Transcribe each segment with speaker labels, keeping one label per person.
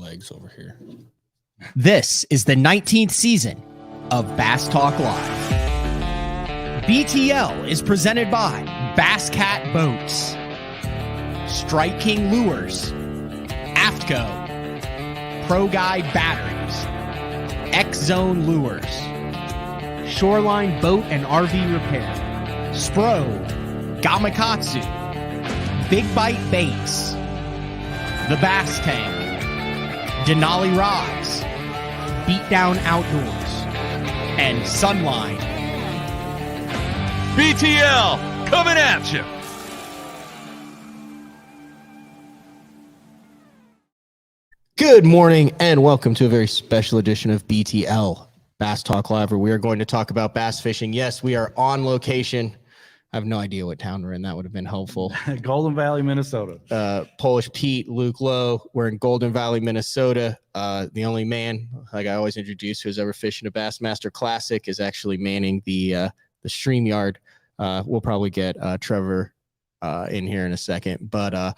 Speaker 1: legs over here.
Speaker 2: This is the 19th season of Bass Talk Live. BTL is presented by Bass Cat Boats, Strike King Lures, AFTCO, Pro Guide Batteries, X-Zone Lures, Shoreline Boat and RV Repair, Spro, Gamakatsu, Big Bite Baits, The Bass Tank, Denali Rods, Beatdown Outdoors, and Sunline.
Speaker 3: BTL coming at you.
Speaker 4: Good morning and welcome to a very special edition of BTL Bass Talk Live, where we are going to talk about bass fishing. Yes, we are on location. I have no idea what town we're in. That would have been helpful.
Speaker 5: Golden Valley, Minnesota.
Speaker 4: Polish Pete, Luke Lowe. We're in Golden Valley, Minnesota. The only man, like I always introduce, who's ever fished in a Bassmaster Classic is actually manning the StreamYard. We'll probably get Trevor in here in a second, but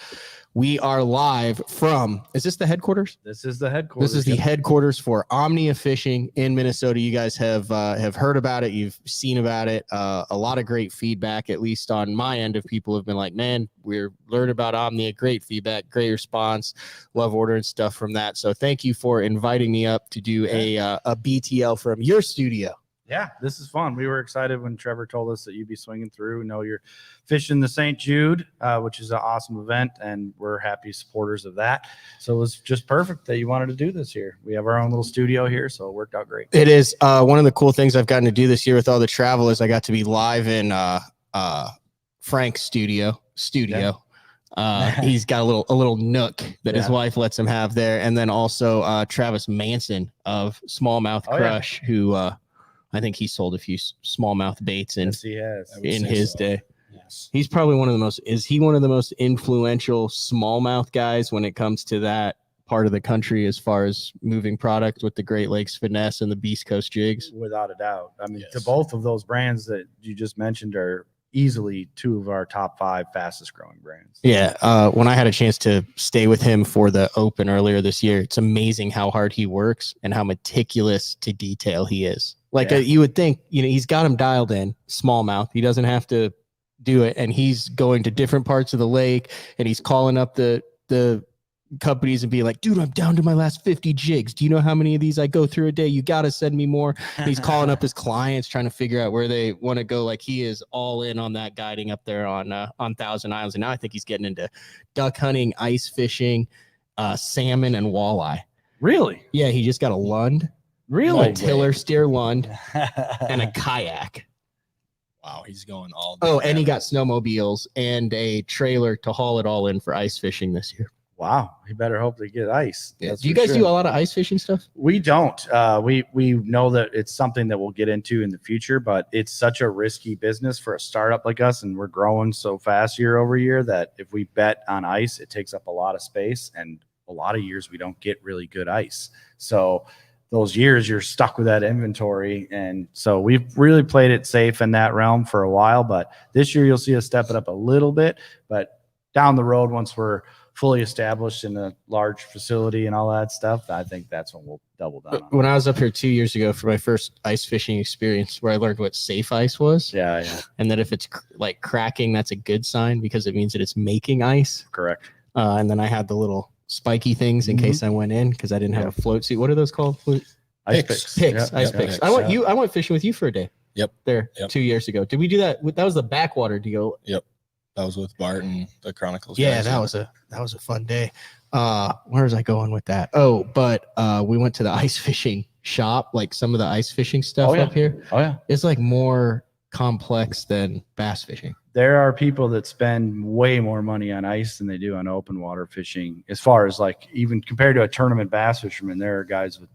Speaker 4: we are live from, is this the headquarters?
Speaker 5: This is the headquarters.
Speaker 4: This is the headquarters for Omnia Fishing in Minnesota. You guys have heard about it. You've seen about it. A lot of great feedback, at least on my end, of people have been like, man, we're learning about Omnia. Great feedback, great response. Love ordering stuff from that. So thank you for inviting me up to do a BTL from your studio.
Speaker 5: Yeah, this is fun. We were excited when Trevor told us that you'd be swinging through. We know you're fishing the St. Jude, which is an awesome event, and we're happy supporters of that. So it was just perfect that you wanted to do this here. We have our own little studio here, so it worked out great.
Speaker 4: It is. One of the cool things I've gotten to do this year with all the travel is I got to be live in Frank's studio. He's got a little nook that his wife lets him have there, and then also Travis Manson of Smallmouth Crush, who I think he sold a few smallmouth baits in,
Speaker 5: Yes, he has.
Speaker 4: in his day.
Speaker 1: Yes.
Speaker 4: He's probably one of the most influential smallmouth guys when it comes to that part of the country as far as moving product with the Great Lakes Finesse and the Beast Coast jigs.
Speaker 5: Without a doubt. I mean,
Speaker 1: Yes.
Speaker 5: to both of those brands that you just mentioned are easily two of our top 5 fastest growing brands.
Speaker 4: Yeah. When I had a chance to stay with him for the Open earlier this year, it's amazing how hard he works and how meticulous to detail he is. Like you would think, he's got him dialed in, smallmouth. He doesn't have to do it. And he's going to different parts of the lake and he's calling up the companies and being like, dude, I'm down to my last 50 jigs. Do you know how many of these I go through a day? You got to send me more. And he's calling up his clients, trying to figure out where they want to go. Like he is all in on that guiding up there on Thousand Islands. And now I think he's getting into duck hunting, ice fishing, salmon and walleye.
Speaker 5: Really?
Speaker 4: Yeah. He just got a Lund.
Speaker 5: Really?
Speaker 4: A tiller steer Lund and a kayak.
Speaker 1: Wow, he's going all.
Speaker 4: Oh, and he got snowmobiles and a trailer to haul it all in for ice fishing this year.
Speaker 5: Wow. You better hope they get ice.
Speaker 4: Yeah.
Speaker 5: That's
Speaker 4: Do you
Speaker 5: for
Speaker 4: guys
Speaker 5: sure.
Speaker 4: do a lot of ice fishing stuff?
Speaker 5: We don't. We know that it's something that we'll get into in the future, but it's such a risky business for a startup like us, and we're growing so fast year over year that if we bet on ice, it takes up a lot of space, and a lot of years we don't get really good ice. So those years you're stuck with that inventory, and so we've really played it safe in that realm for a while. But this year you'll see us step it up a little bit. But down the road, once we're fully established in a large facility and all that stuff, I think that's when we'll double down on.
Speaker 4: When I was up here 2 years ago for my first ice fishing experience, where I learned what safe ice was,
Speaker 5: Yeah,
Speaker 4: and that if it's like cracking, that's a good sign because it means that it's making ice.
Speaker 5: correct.
Speaker 4: And then I had the little spiky things in case I went in because I didn't have a float suit. What are those called?
Speaker 5: Ice
Speaker 1: Picks.
Speaker 4: Picks, ice picks. I went fishing with you for a day.
Speaker 1: Yep.
Speaker 4: There 2 years ago. Did we do that? That was the backwater deal.
Speaker 1: Yep. That was with Bart and the Chronicles.
Speaker 4: Yeah,
Speaker 1: guys.
Speaker 4: that was a fun day. Where was I going with that? Oh, but we went to the ice fishing shop, like some of the ice fishing stuff up here.
Speaker 5: Oh yeah.
Speaker 4: It's like more complex than bass fishing.
Speaker 5: There are people that spend way more money on ice than they do on open water fishing. As far as like even compared to a tournament bass fisherman, there are guys with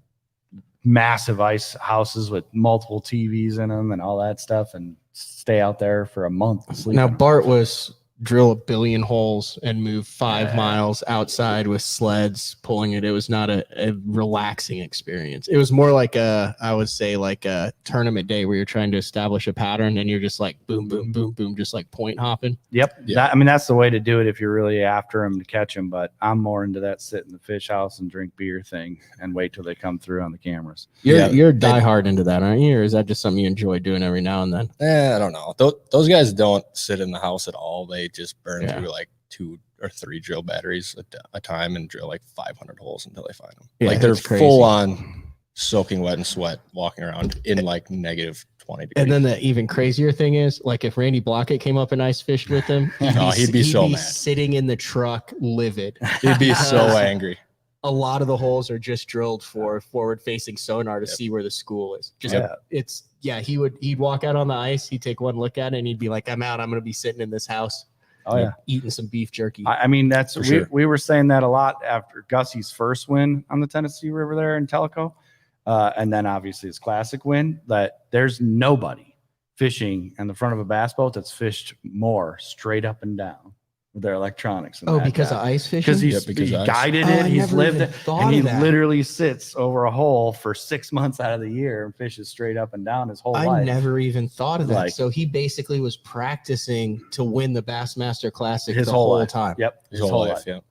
Speaker 5: massive ice houses with multiple TVs in them and all that stuff, and stay out there for a month.
Speaker 4: Now Bart was drill 1 billion holes and move 5 miles outside with sleds pulling it. It was not a relaxing experience. It was more like I would say like a tournament day where you're trying to establish a pattern and you're just like boom, boom, boom, boom, just like point hopping.
Speaker 5: Yep.
Speaker 1: Yeah.
Speaker 5: That's the way to do it if you're really after them to catch them. But I'm more into that sit in the fish house and drink beer thing and wait till they come through on the cameras.
Speaker 4: You're diehard into that, aren't you? Or is that just something you enjoy doing every now and then?
Speaker 1: I don't know. Those guys don't sit in the house at all. They just burn through like 2 or 3 drill batteries a time and drill like 500 holes until they find them.
Speaker 4: Yeah,
Speaker 1: like they're
Speaker 4: it's crazy.
Speaker 1: full on soaking wet and sweat, walking around in like negative 20 degrees.
Speaker 4: And then the even crazier thing is, like, if Randy Blockett came up and ice fished with him,
Speaker 1: he'd be so mad.
Speaker 4: Sitting in the truck, livid.
Speaker 1: He'd be so angry.
Speaker 4: A lot of the holes are just drilled for forward-facing sonar to see where the school is. He'd walk out on the ice, he'd take one look at it, and he'd be like, "I'm out. I'm going to be sitting in this house."
Speaker 5: Oh yeah,
Speaker 4: eating some beef jerky.
Speaker 5: That's we were saying that a lot after Gussie's first win on the Tennessee River there in Tellico, and then obviously his classic win. That there's nobody fishing in the front of a bass boat that's fished more straight up and down with their electronics.
Speaker 4: Because of ice fishing?
Speaker 5: Because he's guided it, he's lived it, and he literally sits over a hole for 6 months out of the year and fishes straight up and down his whole life.
Speaker 4: I never even thought of that. So he basically was practicing to win the Bassmaster Classic
Speaker 5: his
Speaker 4: the
Speaker 5: whole
Speaker 4: time.
Speaker 5: Yep,
Speaker 1: his whole life. Yep.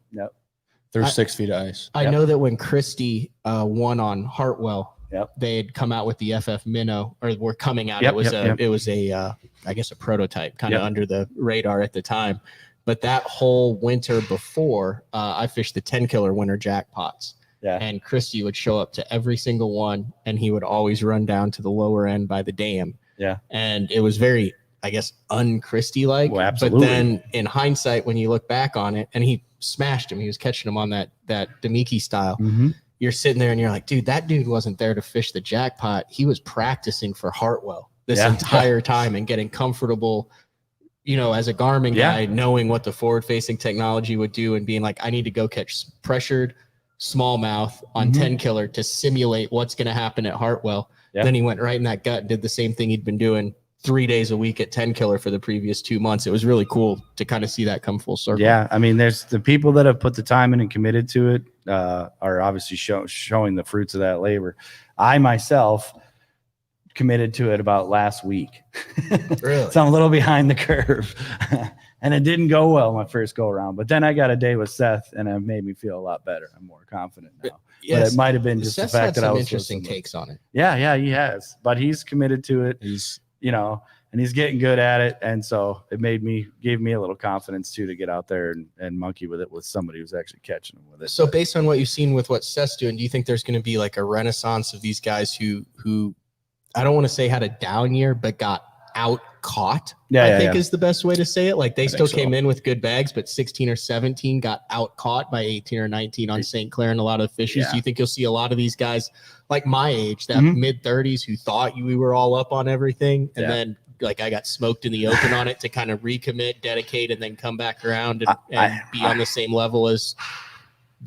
Speaker 1: Through 6 feet of ice.
Speaker 4: I know that when Christie won on Hartwell,
Speaker 5: Yep.
Speaker 4: they had come out with the FF Minnow, or were coming out. It was a I guess a prototype, kind of under the radar at the time. But that whole winter before, I fished the 10 killer winter jackpots. Yeah. And Christie would show up to every single one, and he would always run down to the lower end by the dam. Yeah. And it was very, I guess, un-Christie like.
Speaker 5: Well, absolutely.
Speaker 4: But then in hindsight, when you look back on it, and he smashed him, he was catching him on that Demiki style. Mm-hmm. You're sitting there and you're like, dude, that dude wasn't there to fish the jackpot. He was practicing for Hartwell this entire time and getting comfortable, as a Garmin guy, knowing what the forward-facing technology would do and being like, I need to go catch pressured smallmouth on 10 killer to simulate what's going to happen at Hartwell. Yeah. Then he went right in that gut and did the same thing he'd been doing 3 days a week at 10 killer for the previous 2 months. It was really cool to kind of see that come full circle.
Speaker 5: Yeah. I mean, there's the people that have put the time in and committed to it are obviously showing the fruits of that labor. I myself committed to it about last week.
Speaker 4: Really?
Speaker 5: So I'm a little behind the curve. And it didn't go well my first go around. But then I got a day with Seth, and it made me feel a lot better. I'm more confident now. Yes, but it might have been just
Speaker 4: Seth's
Speaker 5: the fact that I was
Speaker 4: interesting takes on it.
Speaker 5: Yeah, he has. But he's committed to it. He's and he's getting good at it. And so it gave me a little confidence too to get out there and monkey with it with somebody who's actually catching them with it.
Speaker 4: So based on what you've seen with what Seth's doing, do you think there's going to be like a renaissance of these guys who I don't want to say had a down year, but got out caught? I think is the best way to say it. Like they still came in with good bags, but 16 or 17 got out caught by 18 or 19 on St. Clair and a lot of the fishes. Yeah. Do you think you'll see a lot of these guys like my age, that mid 30s, who thought we were all up on everything, and then like I got smoked in the open on it to kind of recommit, dedicate, and then come back around and be on the same level as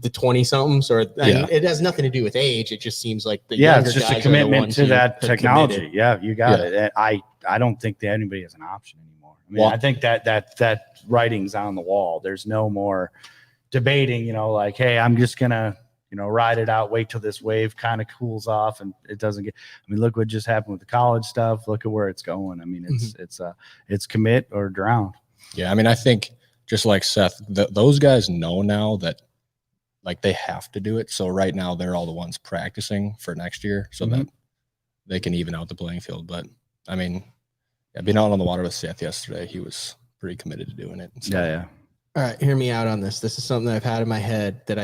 Speaker 4: the 20-somethings? Or I mean, it has nothing to do with age. It just seems like the younger
Speaker 5: it's just
Speaker 4: guys
Speaker 5: a commitment to that technology.
Speaker 4: Committed.
Speaker 5: Yeah, you got it. And I don't think that anybody has an option anymore. I mean, I think that writing's on the wall. There's no more debating, like, hey, I'm just gonna ride it out, wait till this wave kind of cools off and it doesn't get. I mean, look what just happened with the college stuff. Look at where it's going. I mean, it's commit or drown.
Speaker 1: Yeah, I mean, I think just like Seth, those guys know now that like they have to do it. So right now they're all the ones practicing for next year so that they can even out the playing field. But I mean, being out on the water with Seth yesterday, he was pretty committed to doing it. So.
Speaker 5: Yeah.
Speaker 4: All right, hear me out on this. This is something that I've had in my head that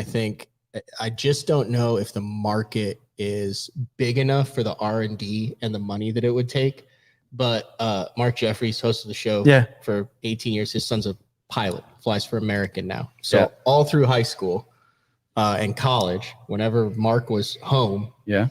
Speaker 4: I just don't know if the market is big enough for the R&D and the money that it would take. But Mark Jeffries hosted the show for 18 years. His son's a pilot, flies for American now. So all through high school and college, whenever Mark was home, Mark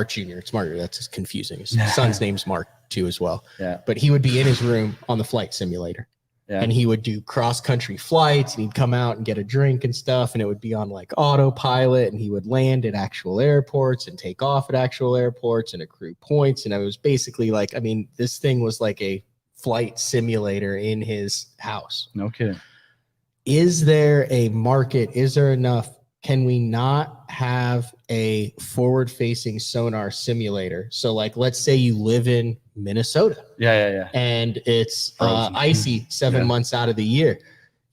Speaker 4: Jr., it's Mark, that's confusing. His son's name's Mark too as well. Yeah. But he would be in his room on the flight simulator. Yeah. And he would do cross-country flights, and he'd come out and get a drink and stuff, and it would be on like autopilot, and he would land at actual airports and take off at actual airports and accrue points. And it was basically like, I mean, this thing was like a flight simulator in his house.
Speaker 5: No kidding.
Speaker 4: Is there a market? Is there enough? Can we not have a forward-facing sonar simulator? So, like, let's say you live in Minnesota.
Speaker 5: Yeah.
Speaker 4: And it's
Speaker 5: Frozen.
Speaker 4: icy 7 months out of the year.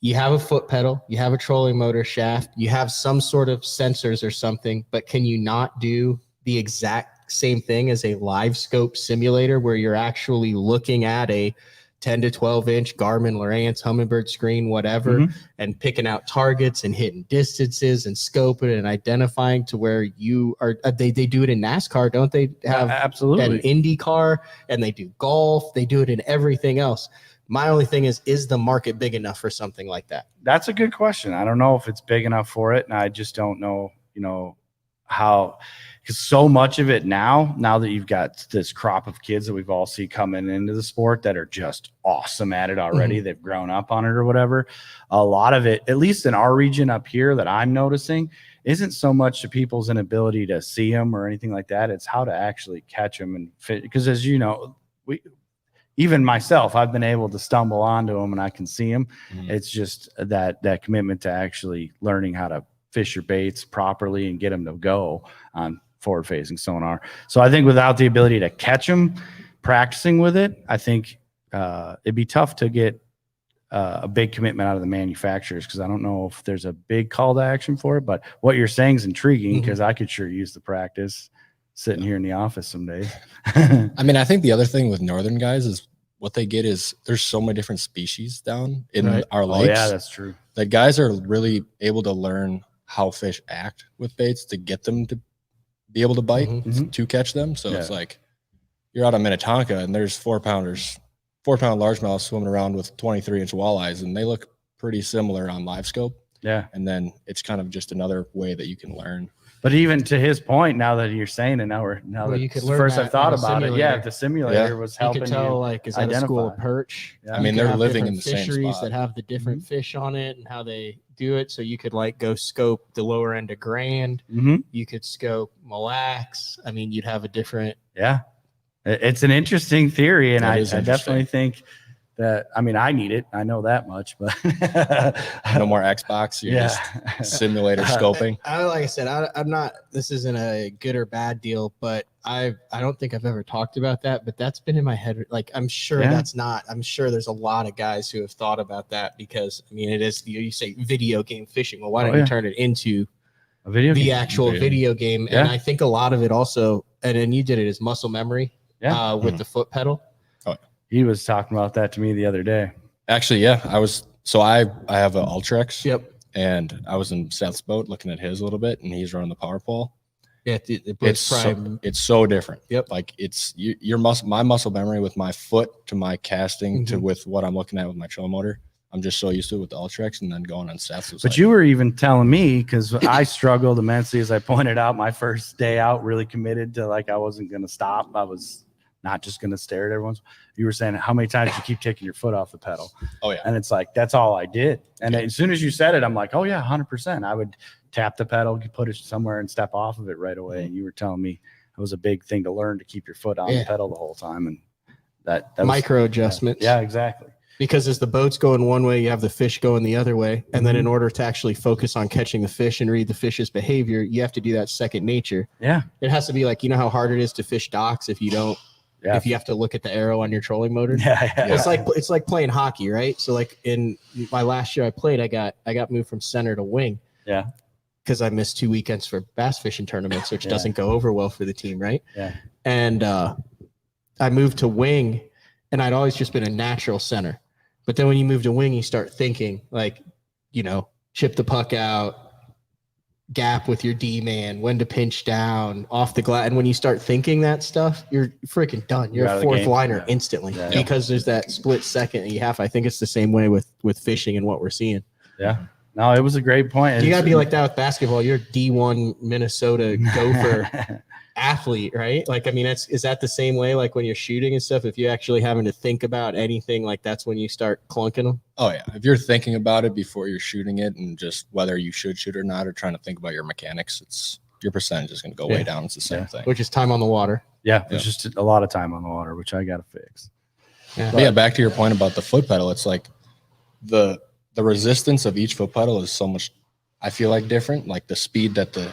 Speaker 4: You have a foot pedal, you have a trolling motor shaft, you have some sort of sensors or something, but can you not do the exact same thing as a live scope simulator where you're actually looking at a 10 to 12 inch Garmin, Lowrance, Humminbird screen, whatever, and picking out targets and hitting distances and scoping and identifying to where you are. They do it in NASCAR, don't they? Have
Speaker 5: absolutely
Speaker 4: an IndyCar, and they do golf. They do it in everything else. My only thing is the market big enough for something like that?
Speaker 5: That's a good question. I don't know if it's big enough for it, and I just don't know, how, because so much of it now that you've got this crop of kids that we've all see coming into the sport that are just awesome at it already. They've grown up on it or whatever. A lot of it, at least in our region up here that I'm noticing, isn't so much to people's inability to see them or anything like that. It's how to actually catch them and fit. Because as you know, even myself, I've been able to stumble onto them and I can see them. It's just that commitment to actually learning how to fish your baits properly and get them to go on forward facing sonar. So I think without the ability to catch them, practicing with it, I think it'd be tough to get a big commitment out of the manufacturers, because I don't know if there's a big call to action for it. But what you're saying is intriguing, because I could sure use the practice sitting here in the office some days.
Speaker 1: I mean, I think the other thing with northern guys is what they get is there's so many different species down in our lakes.
Speaker 5: Oh, yeah, that's true.
Speaker 1: That guys are really able to learn how fish act with baits to get them to be able to bite to catch them. So it's like you're out of Minnetonka and there's 4-pound largemouth swimming around with 23-inch walleyes, and they look pretty similar on live scope.
Speaker 5: Yeah.
Speaker 1: And then it's kind of just another way that you can learn.
Speaker 5: But even to his point, now that you're saying it,
Speaker 4: You could learn
Speaker 5: first
Speaker 4: that
Speaker 5: I've thought
Speaker 4: in a
Speaker 5: about it.
Speaker 4: simulator.
Speaker 5: Yeah, if the simulator was helping
Speaker 4: You could tell, like, is that a school of perch?
Speaker 5: Yeah.
Speaker 1: I mean,
Speaker 4: You could
Speaker 1: they're
Speaker 4: have
Speaker 1: living
Speaker 4: different
Speaker 1: in the same
Speaker 4: fisheries
Speaker 1: spot.
Speaker 4: that have the different fish on it and how they do it. So you could, like, go scope the lower end of Grand. You could scope Mille Lacs. I mean, you'd have a different.
Speaker 5: Yeah, it's an interesting theory, and I definitely think that, I mean, I need it. I know that much, but
Speaker 1: no more Xbox. You're just simulator scoping.
Speaker 4: Like I said, I'm not, this isn't a good or bad deal, but I don't think I've ever talked about that, but that's been in my head. Like, I'm sure I'm sure there's a lot of guys who have thought about that, because I mean, it is, you say video game fishing. Well, why don't you turn it into the actual video game? And I think a lot of it also, and then you did it as muscle memory with the foot pedal.
Speaker 5: He was talking about that to me the other day.
Speaker 1: Actually, I have an Ultrex.
Speaker 5: Yep.
Speaker 1: And I was in Seth's boat looking at his a little bit, and he's running the power pole.
Speaker 4: Yeah,
Speaker 1: it's so different.
Speaker 4: Yep.
Speaker 1: Like my muscle memory with my foot to my casting to with what I'm looking at with my trolling motor. I'm just so used to it with the Ultrex, and then going on Seth's.
Speaker 5: But you were even telling me, because I struggled immensely, as I pointed out, my first day out, really committed to, like, I wasn't going to stop. I was not just going to stare at everyone's. You were saying how many times you keep taking your foot off the pedal. Oh yeah. And it's like, that's all I did. And as soon as you said it, I'm like, oh yeah, 100%. I would tap the pedal, put it somewhere and step off of it right away. And you were telling me it was a big thing to learn, to keep your foot on the pedal the whole time. And that
Speaker 4: micro adjustments.
Speaker 5: Yeah, exactly.
Speaker 4: Because as the boat's going one way, you have the fish going the other way. And then in order to actually focus on catching the fish and read the fish's behavior, you have to do that second nature.
Speaker 5: Yeah.
Speaker 4: It has to be like, you know how hard it is to fish docks if you don't, if you have to look at the arrow on your trolling motor. It's like playing hockey, right? So like in my last year I played, I got moved from center to wing.
Speaker 5: Yeah.
Speaker 4: Because I missed 2 weekends for bass fishing tournaments, which doesn't go over well for the team, right?
Speaker 5: Yeah.
Speaker 4: And I moved to wing, and I'd always just been a natural center. But then when you move to wing, you start thinking, like, chip the puck out, gap with your D-man, when to pinch down, off the glass. And when you start thinking that stuff, you're freaking done. You're a fourth liner instantly because there's that split second and you have. I think it's the same way with fishing and what we're seeing.
Speaker 5: Yeah. No, it was a great point.
Speaker 4: You got to be like that with basketball. You're a D1 Minnesota Gopher athlete, right? Like, I mean, is that the same way? Like when you're shooting and stuff, if you're actually having to think about anything, like that's when you start clunking them.
Speaker 1: Oh yeah. If you're thinking about it before you're shooting it, and just whether you should shoot or not, or trying to think about your mechanics, it's your percentage is going to go way down. It's the same thing.
Speaker 4: Which is time on the water.
Speaker 5: Yeah. It's just a lot of time on the water, which I got to fix.
Speaker 1: But yeah, back to your point about the foot pedal. It's like the resistance of each foot pedal is so much, I feel like, different. Like the speed that the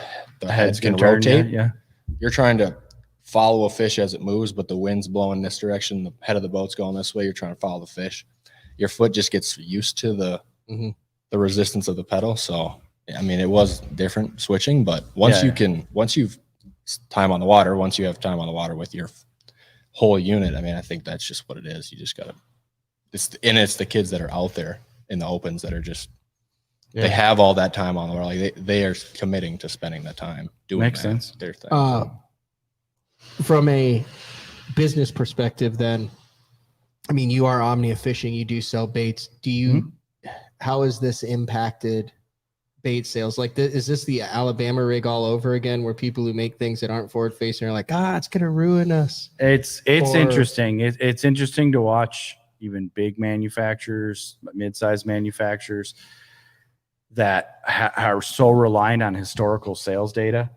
Speaker 1: heads can
Speaker 5: turn,
Speaker 1: rotate.
Speaker 5: Yeah.
Speaker 1: You're trying to follow a fish as it moves, but the wind's blowing this direction. The head of the boat's going this way. You're trying to follow the fish. Your foot just gets used to the resistance of the pedal. So, I mean, it was different switching, but once you've time on the water, once you have time on the water with your whole unit, I mean, I think that's just what it is. You just got to, it's the kids that are out there in the opens that are just, they have all that time on the water. Like they are committing to spending that time doing
Speaker 5: Makes sense.
Speaker 1: Their thing.
Speaker 4: From a business perspective, then, I mean, you are Omnia Fishing, you do sell baits. Do you, how has this impacted bait sales? Like, is this the Alabama rig all over again, where people who make things that aren't forward facing are like, it's going to ruin us?
Speaker 5: It's interesting. It's interesting to watch even big manufacturers, mid-sized manufacturers that are so reliant on historical sales data,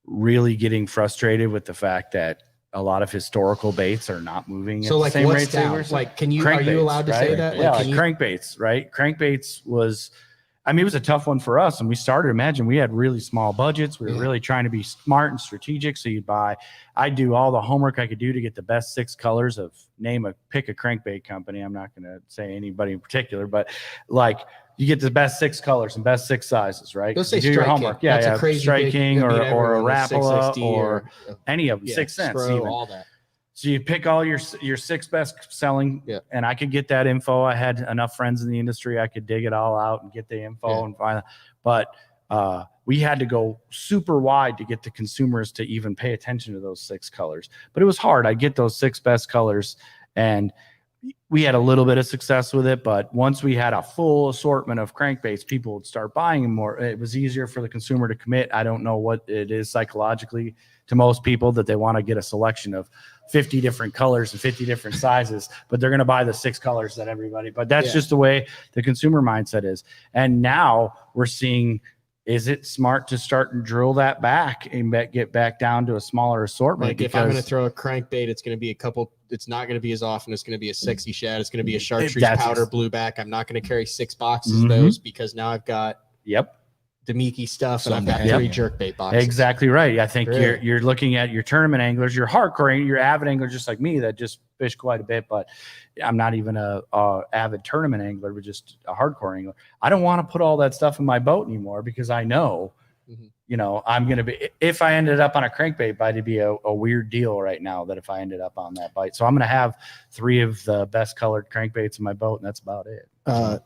Speaker 5: really getting frustrated with the fact that a lot of historical baits are not moving
Speaker 4: So,
Speaker 5: at
Speaker 4: like,
Speaker 5: the same
Speaker 4: what's
Speaker 5: rates they
Speaker 4: down?
Speaker 5: were.
Speaker 4: Like, are you allowed to say that?
Speaker 5: Yeah,
Speaker 4: Like,
Speaker 5: crankbaits, right? Crankbaits was, I mean, it was a tough one for us. And we started, imagine, we had really small budgets. We were really trying to be smart and strategic. So I'd do all the homework I could do to get the best 6 colors of pick a crankbait company. I'm not going to say anybody in particular, but like, you get the best 6 colors and best 6 sizes, right?
Speaker 4: Go say
Speaker 5: you do your homework.
Speaker 4: King. That's a crazy
Speaker 5: Strike King or a Rapala
Speaker 4: or
Speaker 5: any of them, 6 cents,
Speaker 4: Scro,
Speaker 5: even.
Speaker 4: all that.
Speaker 5: So you pick all your 6 best selling, and I could get that info. I had enough friends in the industry. I could dig it all out and get the info and find it. But we had to go super wide to get the consumers to even pay attention to those 6 colors. But it was hard. I'd get those 6 best colors, and we had a little bit of success with it. But once we had a full assortment of crankbaits, people would start buying them more. It was easier for the consumer to commit. I don't know what it is psychologically to most people that they want to get a selection of 50 different colors and 50 different sizes, but they're going to buy the 6 colors that everybody, but that's just the way the consumer mindset is. And now we're seeing, is it smart to start and drill that back and get back down to a smaller assortment?
Speaker 4: Like, if I'm going to throw a crankbait, it's going to be it's not going to be as often. It's going to be a sexy shad. It's going to be a chartreuse powder blueback. I'm not going to carry 6 boxes of those, because now I've got Demiki stuff, and I've got 3 jerkbait boxes.
Speaker 5: Exactly right. I think you're looking at your tournament anglers, your hardcore, your avid anglers, just like me, that just fish quite a bit. But I'm not even a avid tournament angler, but just a hardcore angler. I don't want to put all that stuff in my boat anymore, because I know, you know, I'm going to be, if I ended up on a crankbait bite, it'd be a weird deal right now that if I ended up on that bite. So I'm going to have 3 of the best colored crankbaits in my boat, and that's about it.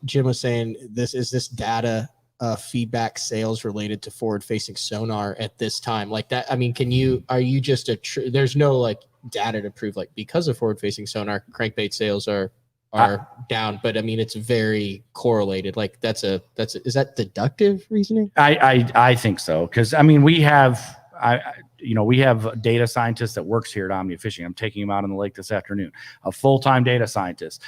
Speaker 4: Jim was saying, is this data feedback sales related to forward facing sonar at this time? Like that, I mean, are you just there's no like data to prove, like, because of forward facing sonar crankbait sales are down, but I mean, it's very correlated. Like is that deductive reasoning?
Speaker 5: I think so. Cause I mean, we have a data scientist that works here at Omnia Fishing. I'm taking him out on the lake this afternoon, a full-time data scientist.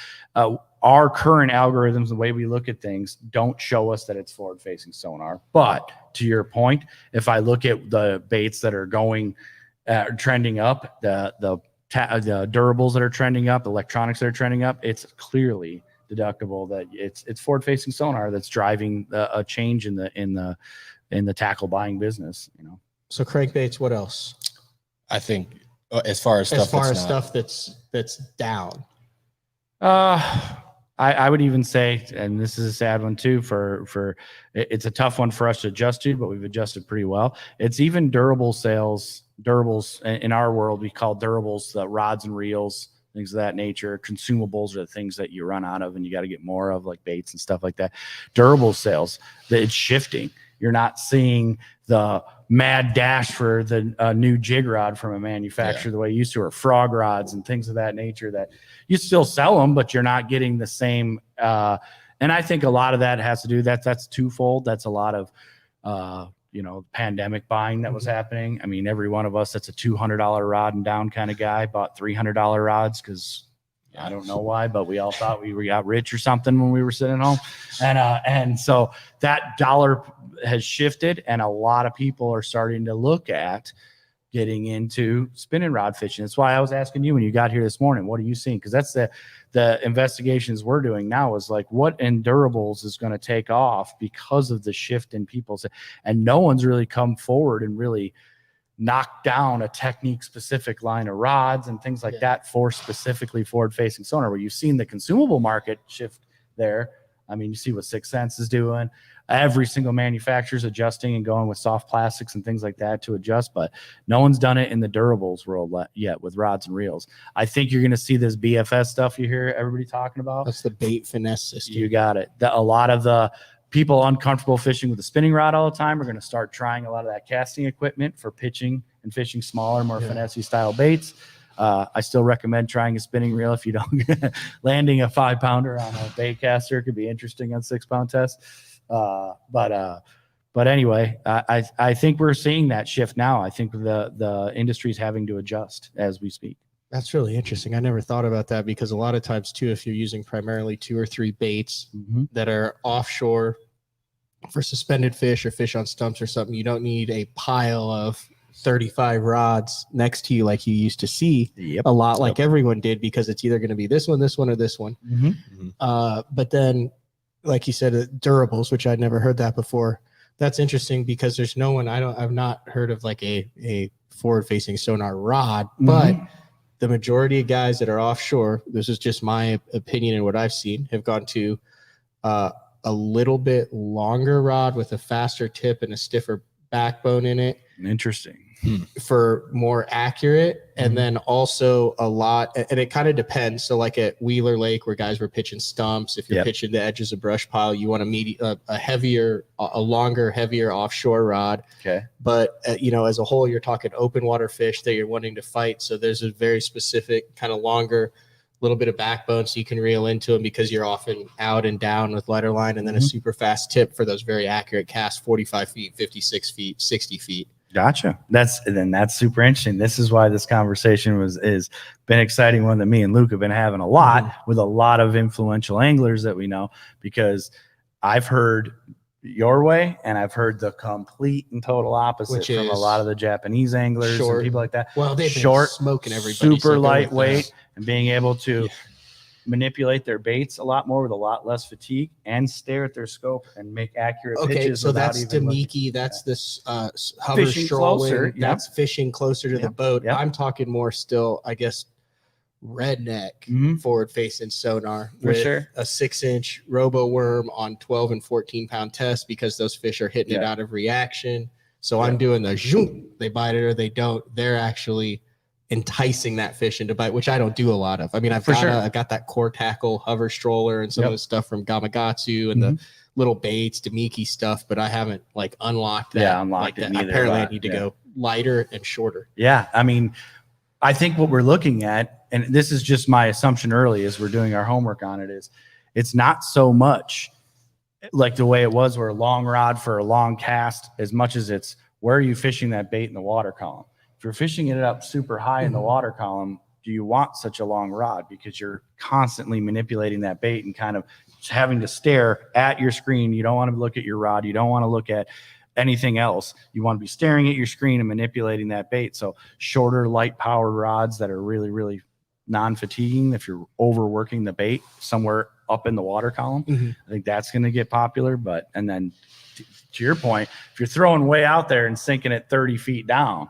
Speaker 5: Our current algorithms, the way we look at things, don't show us that it's forward-facing sonar. But to your point, if I look at the baits that are going, trending up, the durables that are trending up, electronics that are trending up, it's clearly deductible that it's forward-facing sonar that's driving a change in the tackle buying business. You know.
Speaker 4: So crankbaits, what else?
Speaker 1: I think as far as stuff
Speaker 4: that's down.
Speaker 5: I would even say, and this is a sad one too, for it's a tough one for us to adjust to, but we've adjusted pretty well. It's even durable sales. Durables in our world, we call durables the rods and reels, things of that nature. Consumables are the things that you run out of and you got to get more of, like baits and stuff like that. Durable sales, it's shifting. You're not seeing the mad dash for the new jig rod from a manufacturer the way you used to, or frog rods and things of that nature, that you still sell them, but you're not getting the same. And I think a lot of that has to do that's twofold. That's a lot of, pandemic buying that was happening. I mean, every one of us that's a $200 rod and down kind of guy bought $300 rods because I don't know why, but we all thought we got rich or something when we were sitting home. And so that dollar has shifted, and a lot of people are starting to look at getting into spinning rod fishing. That's why I was asking you when you got here this morning, what are you seeing? Because that's the investigations we're doing now is like what endurables is going to take off because of the shift in people's, and no one's really come forward and really knocked down a technique specific line of rods and things like that for specifically forward facing sonar, where you've seen the consumable market shift there. I mean, you see what Sixth Sense is doing. Every single manufacturer is adjusting and going with soft plastics and things like that to adjust, but no one's done it in the durables world yet with rods and reels. I think you're going to see this BFS stuff you hear everybody talking about.
Speaker 4: That's the bait finesse system.
Speaker 5: You got it. A lot of the people uncomfortable fishing with a spinning rod all the time are going to start trying a lot of that casting equipment for pitching and fishing smaller, more finesse style baits. I still recommend trying a spinning reel if you don't landing a 5-pounder on a bait caster could be interesting on 6-pound test. But anyway, I think we're seeing that shift now. I think the industry's having to adjust as we speak.
Speaker 4: That's really interesting. I never thought about that because a lot of times too, if you're using primarily 2 or 3 baits that are offshore for suspended fish or fish on stumps or something, you don't need a pile of 35 rods next to you like you used to see a lot like everyone did, because it's either going to be this one, or this one. But then, like you said, durables, which I'd never heard that before. That's interesting because there's no one, I've not heard of like a forward facing sonar rod, but the majority of guys that are offshore, this is just my opinion and what I've seen, have gone to a little bit longer rod with a faster tip and a stiffer backbone in it.
Speaker 5: Interesting.
Speaker 4: For more accurate, and then also a lot, and it kind of depends. So like at Wheeler Lake where guys were pitching stumps, if you're pitching the edges of brush pile, you want a longer, heavier offshore rod.
Speaker 5: Okay.
Speaker 4: But as a whole, you're talking open water fish that you're wanting to fight. So there's a very specific kind of longer, little bit of backbone so you can reel into them because you're often out and down with lighter line, and then a super fast tip for those very accurate casts, 45 feet, 56 feet, 60 feet.
Speaker 5: Gotcha. That's super interesting. This is why this conversation is been exciting one that me and Luke have been having a lot with a lot of influential anglers that we know, because I've heard your way and I've heard the complete and total opposite from a lot of the Japanese anglers and people like that.
Speaker 4: Well, they've
Speaker 5: been
Speaker 4: smoking everybody.
Speaker 5: Super lightweight and being able to manipulate their baits a lot more with a lot less fatigue and stare at their scope and make accurate pitches.
Speaker 4: So that's Demiki. That's this hover
Speaker 5: fishing
Speaker 4: strolling.
Speaker 5: closer.
Speaker 4: That's fishing closer to the boat. I'm talking more still, I guess, redneck forward facing sonar with a 6-inch robo worm on 12 and 14-pound test, because those fish are hitting it out of reaction. So I'm doing the zoom, they bite it or they don't. They're actually enticing that fish into bite, which I don't do a lot of. I mean, I've got that core tackle hover stroller and some of the stuff from Gamakatsu and the little baits, Demiki stuff, but I haven't like unlocked that.
Speaker 5: Yeah, unlocked it.
Speaker 4: Apparently I need to go lighter and shorter.
Speaker 5: Yeah. I mean, I think what we're looking at, and this is just my assumption early as we're doing our homework on it, is it's not so much like the way it was where a long rod for a long cast, as much as it's where are you fishing that bait in the water column. If you're fishing it up super high in the water column, do you want such a long rod? Because you're constantly manipulating that bait and kind of having to stare at your screen. You don't want to look at your rod. You don't want to look at anything else. You want to be staring at your screen and manipulating that bait. So shorter, light powered rods that are really, really non-fatiguing. If you're overworking the bait somewhere up in the water column, I think that's going to get popular. But, and then to your point, if you're throwing way out there and sinking it 30 feet down,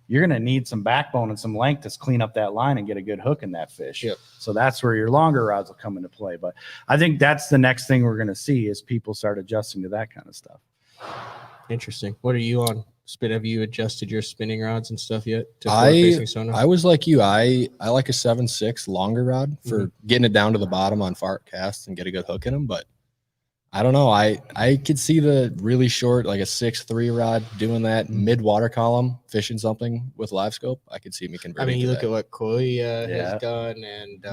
Speaker 5: you're going to need some backbone and some length to clean up that line and get a good hook in that fish. So that's where your longer rods will come into play. But I think that's the next thing we're going to see is people start adjusting to that kind of stuff.
Speaker 4: Interesting. What are you on spin? Have you adjusted your spinning rods and stuff yet?
Speaker 1: I was like you. I like a 7.6 longer rod for getting it down to the bottom on far casts and get a good hook in them. But I don't know. I could see the really short, like a 6.3 rod doing that mid water column, fishing something with live scope. I could see me converting.
Speaker 4: I mean, you look at what Koi has done, and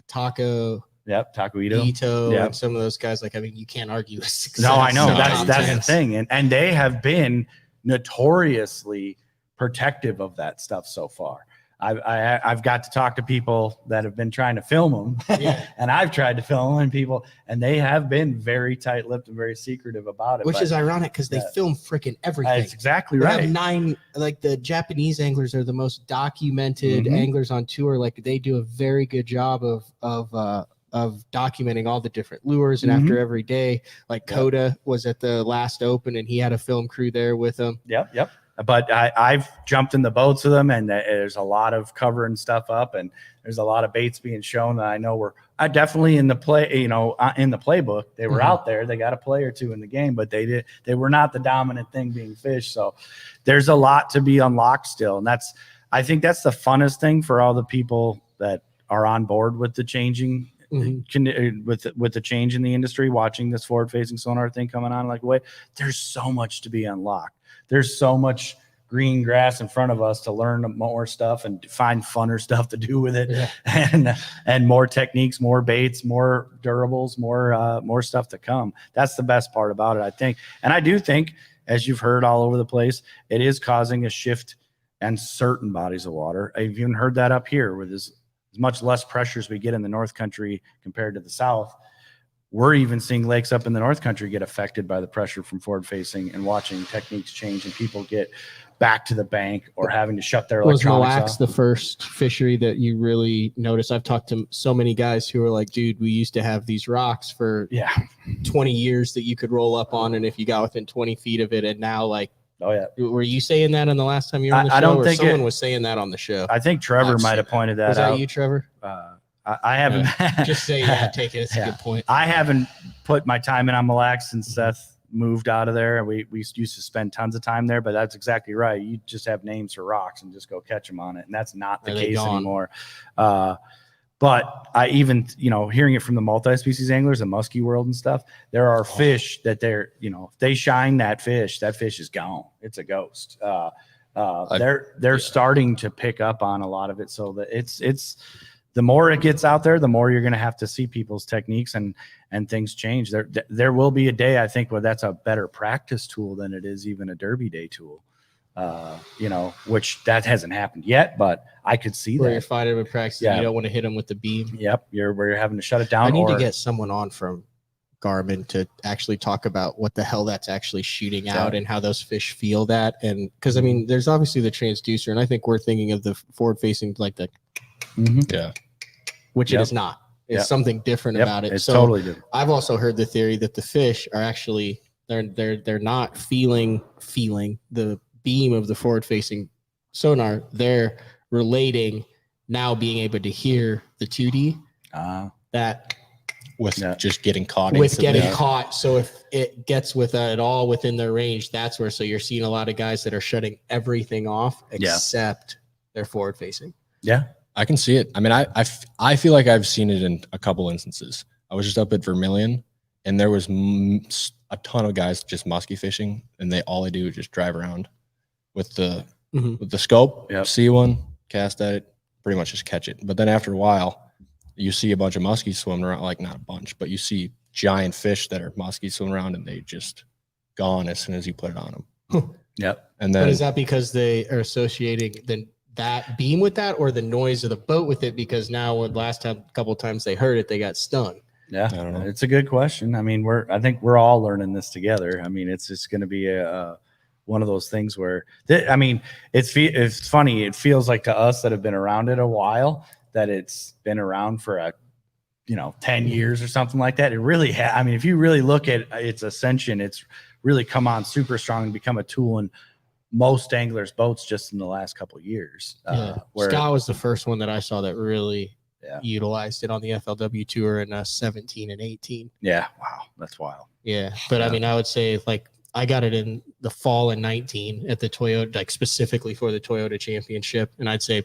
Speaker 4: Taco.
Speaker 5: Taco
Speaker 4: Ito, and some of those guys. Like, I mean, you can't argue with success.
Speaker 5: No, I know. That's the thing. And they have been notoriously protective of that stuff so far. I've got to talk to people that have been trying to film them, and I've tried to film them, and people, and they have been very tight-lipped and very secretive about it.
Speaker 4: Which is ironic because they film freaking everything.
Speaker 5: That's exactly
Speaker 4: They
Speaker 5: right.
Speaker 4: have 9, like the Japanese anglers are the most documented
Speaker 5: Mhm.
Speaker 4: anglers on tour. Like they do a very good job of documenting all the different lures. And after every day, like Coda was at the last open and he had a film crew there with him.
Speaker 5: Yep. But I've jumped in the boats with them, and there's a lot of covering stuff up, and there's a lot of baits being shown that I know I definitely in the play, in the playbook. They were out there. They got a play or two in the game, but they were not the dominant thing being fished. So there's a lot to be unlocked still, and I think that's the funnest thing for all the people that are on board with the changing. With the change in the industry, watching this forward-facing sonar thing coming on like way, there's so much to be unlocked. There's so much green grass in front of us to learn more stuff and find funner stuff to do with it, and more techniques, more baits, more durables, more stuff to come. That's the best part about it, I think. And I do think, as you've heard all over the place, it is causing a shift in certain bodies of water. I've even heard that up here with as much less pressure as we get in the North Country compared to the South. We're even seeing lakes up in the North Country get affected by the pressure from forward facing and watching techniques change and people get back to the bank or having to shut their electronics
Speaker 4: Was Mille Lacs
Speaker 5: off.
Speaker 4: the first fishery that you really noticed? I've talked to so many guys who are like, dude, we used to have these rocks for 20 years that you could roll up on, and if you got within 20 feet of it, and now like,
Speaker 5: oh yeah,
Speaker 4: were you saying that on the last time you were on the show?
Speaker 5: I don't think
Speaker 4: someone was saying that on the show.
Speaker 5: I think Trevor might have pointed that out.
Speaker 4: Was that you, Trevor?
Speaker 5: I haven't.
Speaker 4: Just say that. Take it. It's a good point.
Speaker 5: I haven't put my time in on Mille Lacs since Seth moved out of there. We used to spend tons of time there, but that's exactly right. You just have names for rocks and just go catch them on it, and that's not the case anymore. But I even, hearing it from the multi-species anglers, the muskie world and stuff, there are fish that they're, if they shine that fish is gone. It's a ghost. They're starting to pick up on a lot of it, so that it's the more it gets out there, the more you're going to have to see people's techniques and things change. There will be a day, I think, where that's a better practice tool than it is even a Derby Day tool. Which that hasn't happened yet, but I could see
Speaker 4: where
Speaker 5: that.
Speaker 4: you're fighting with practice, you don't want to hit them with the beam.
Speaker 5: Yep, where you're having to shut it down.
Speaker 4: I need to get someone on from Garmin to actually talk about what the hell that's actually shooting out and how those fish feel that. And because I mean, there's obviously the transducer, and I think we're thinking of the forward-facing, like the which it is not. It's something different about it.
Speaker 5: It's
Speaker 4: so
Speaker 5: totally different.
Speaker 4: I've also heard the theory that the fish are actually they're not feeling the beam of the forward-facing sonar. They're relating now being able to hear the 2D that
Speaker 1: with just getting caught.
Speaker 4: Caught. So if it gets with it all within their range, that's where. So you're seeing a lot of guys that are shutting everything off except their forward-facing.
Speaker 5: Yeah,
Speaker 1: I can see it. I mean, I feel like I've seen it in a couple instances. I was just up at Vermilion, and there was a ton of guys just muskie fishing, and all they do is just drive around with the scope, see one, cast at it, pretty much just catch it. But then after a while, you see a bunch of muskies swimming around, like not a bunch, but you see giant fish that are muskies swimming around, and they just gone as soon as you put it on them.
Speaker 5: Yep.
Speaker 1: And then,
Speaker 4: but is that because they are associating that beam with that, or the noise of the boat with it? Because now, a couple of times they heard it, they got stung.
Speaker 5: Yeah, I don't know. It's a good question. I mean, I think we're all learning this together. I mean, it's just going to be one of those things where, it's funny. It feels like to us that have been around it a while, that it's been around for 10 years or something like that. It really I mean, if you really look at its ascension, it's really come on super strong and become a tool in most anglers' boats just in the last couple of years.
Speaker 4: Scott was the first one that I saw that really utilized it on the FLW tour in 17 and 18.
Speaker 5: Yeah. Wow. That's wild.
Speaker 4: Yeah. But I mean, I would say I got it in the fall in 19 at the Toyota, like specifically for the Toyota Championship. And I'd say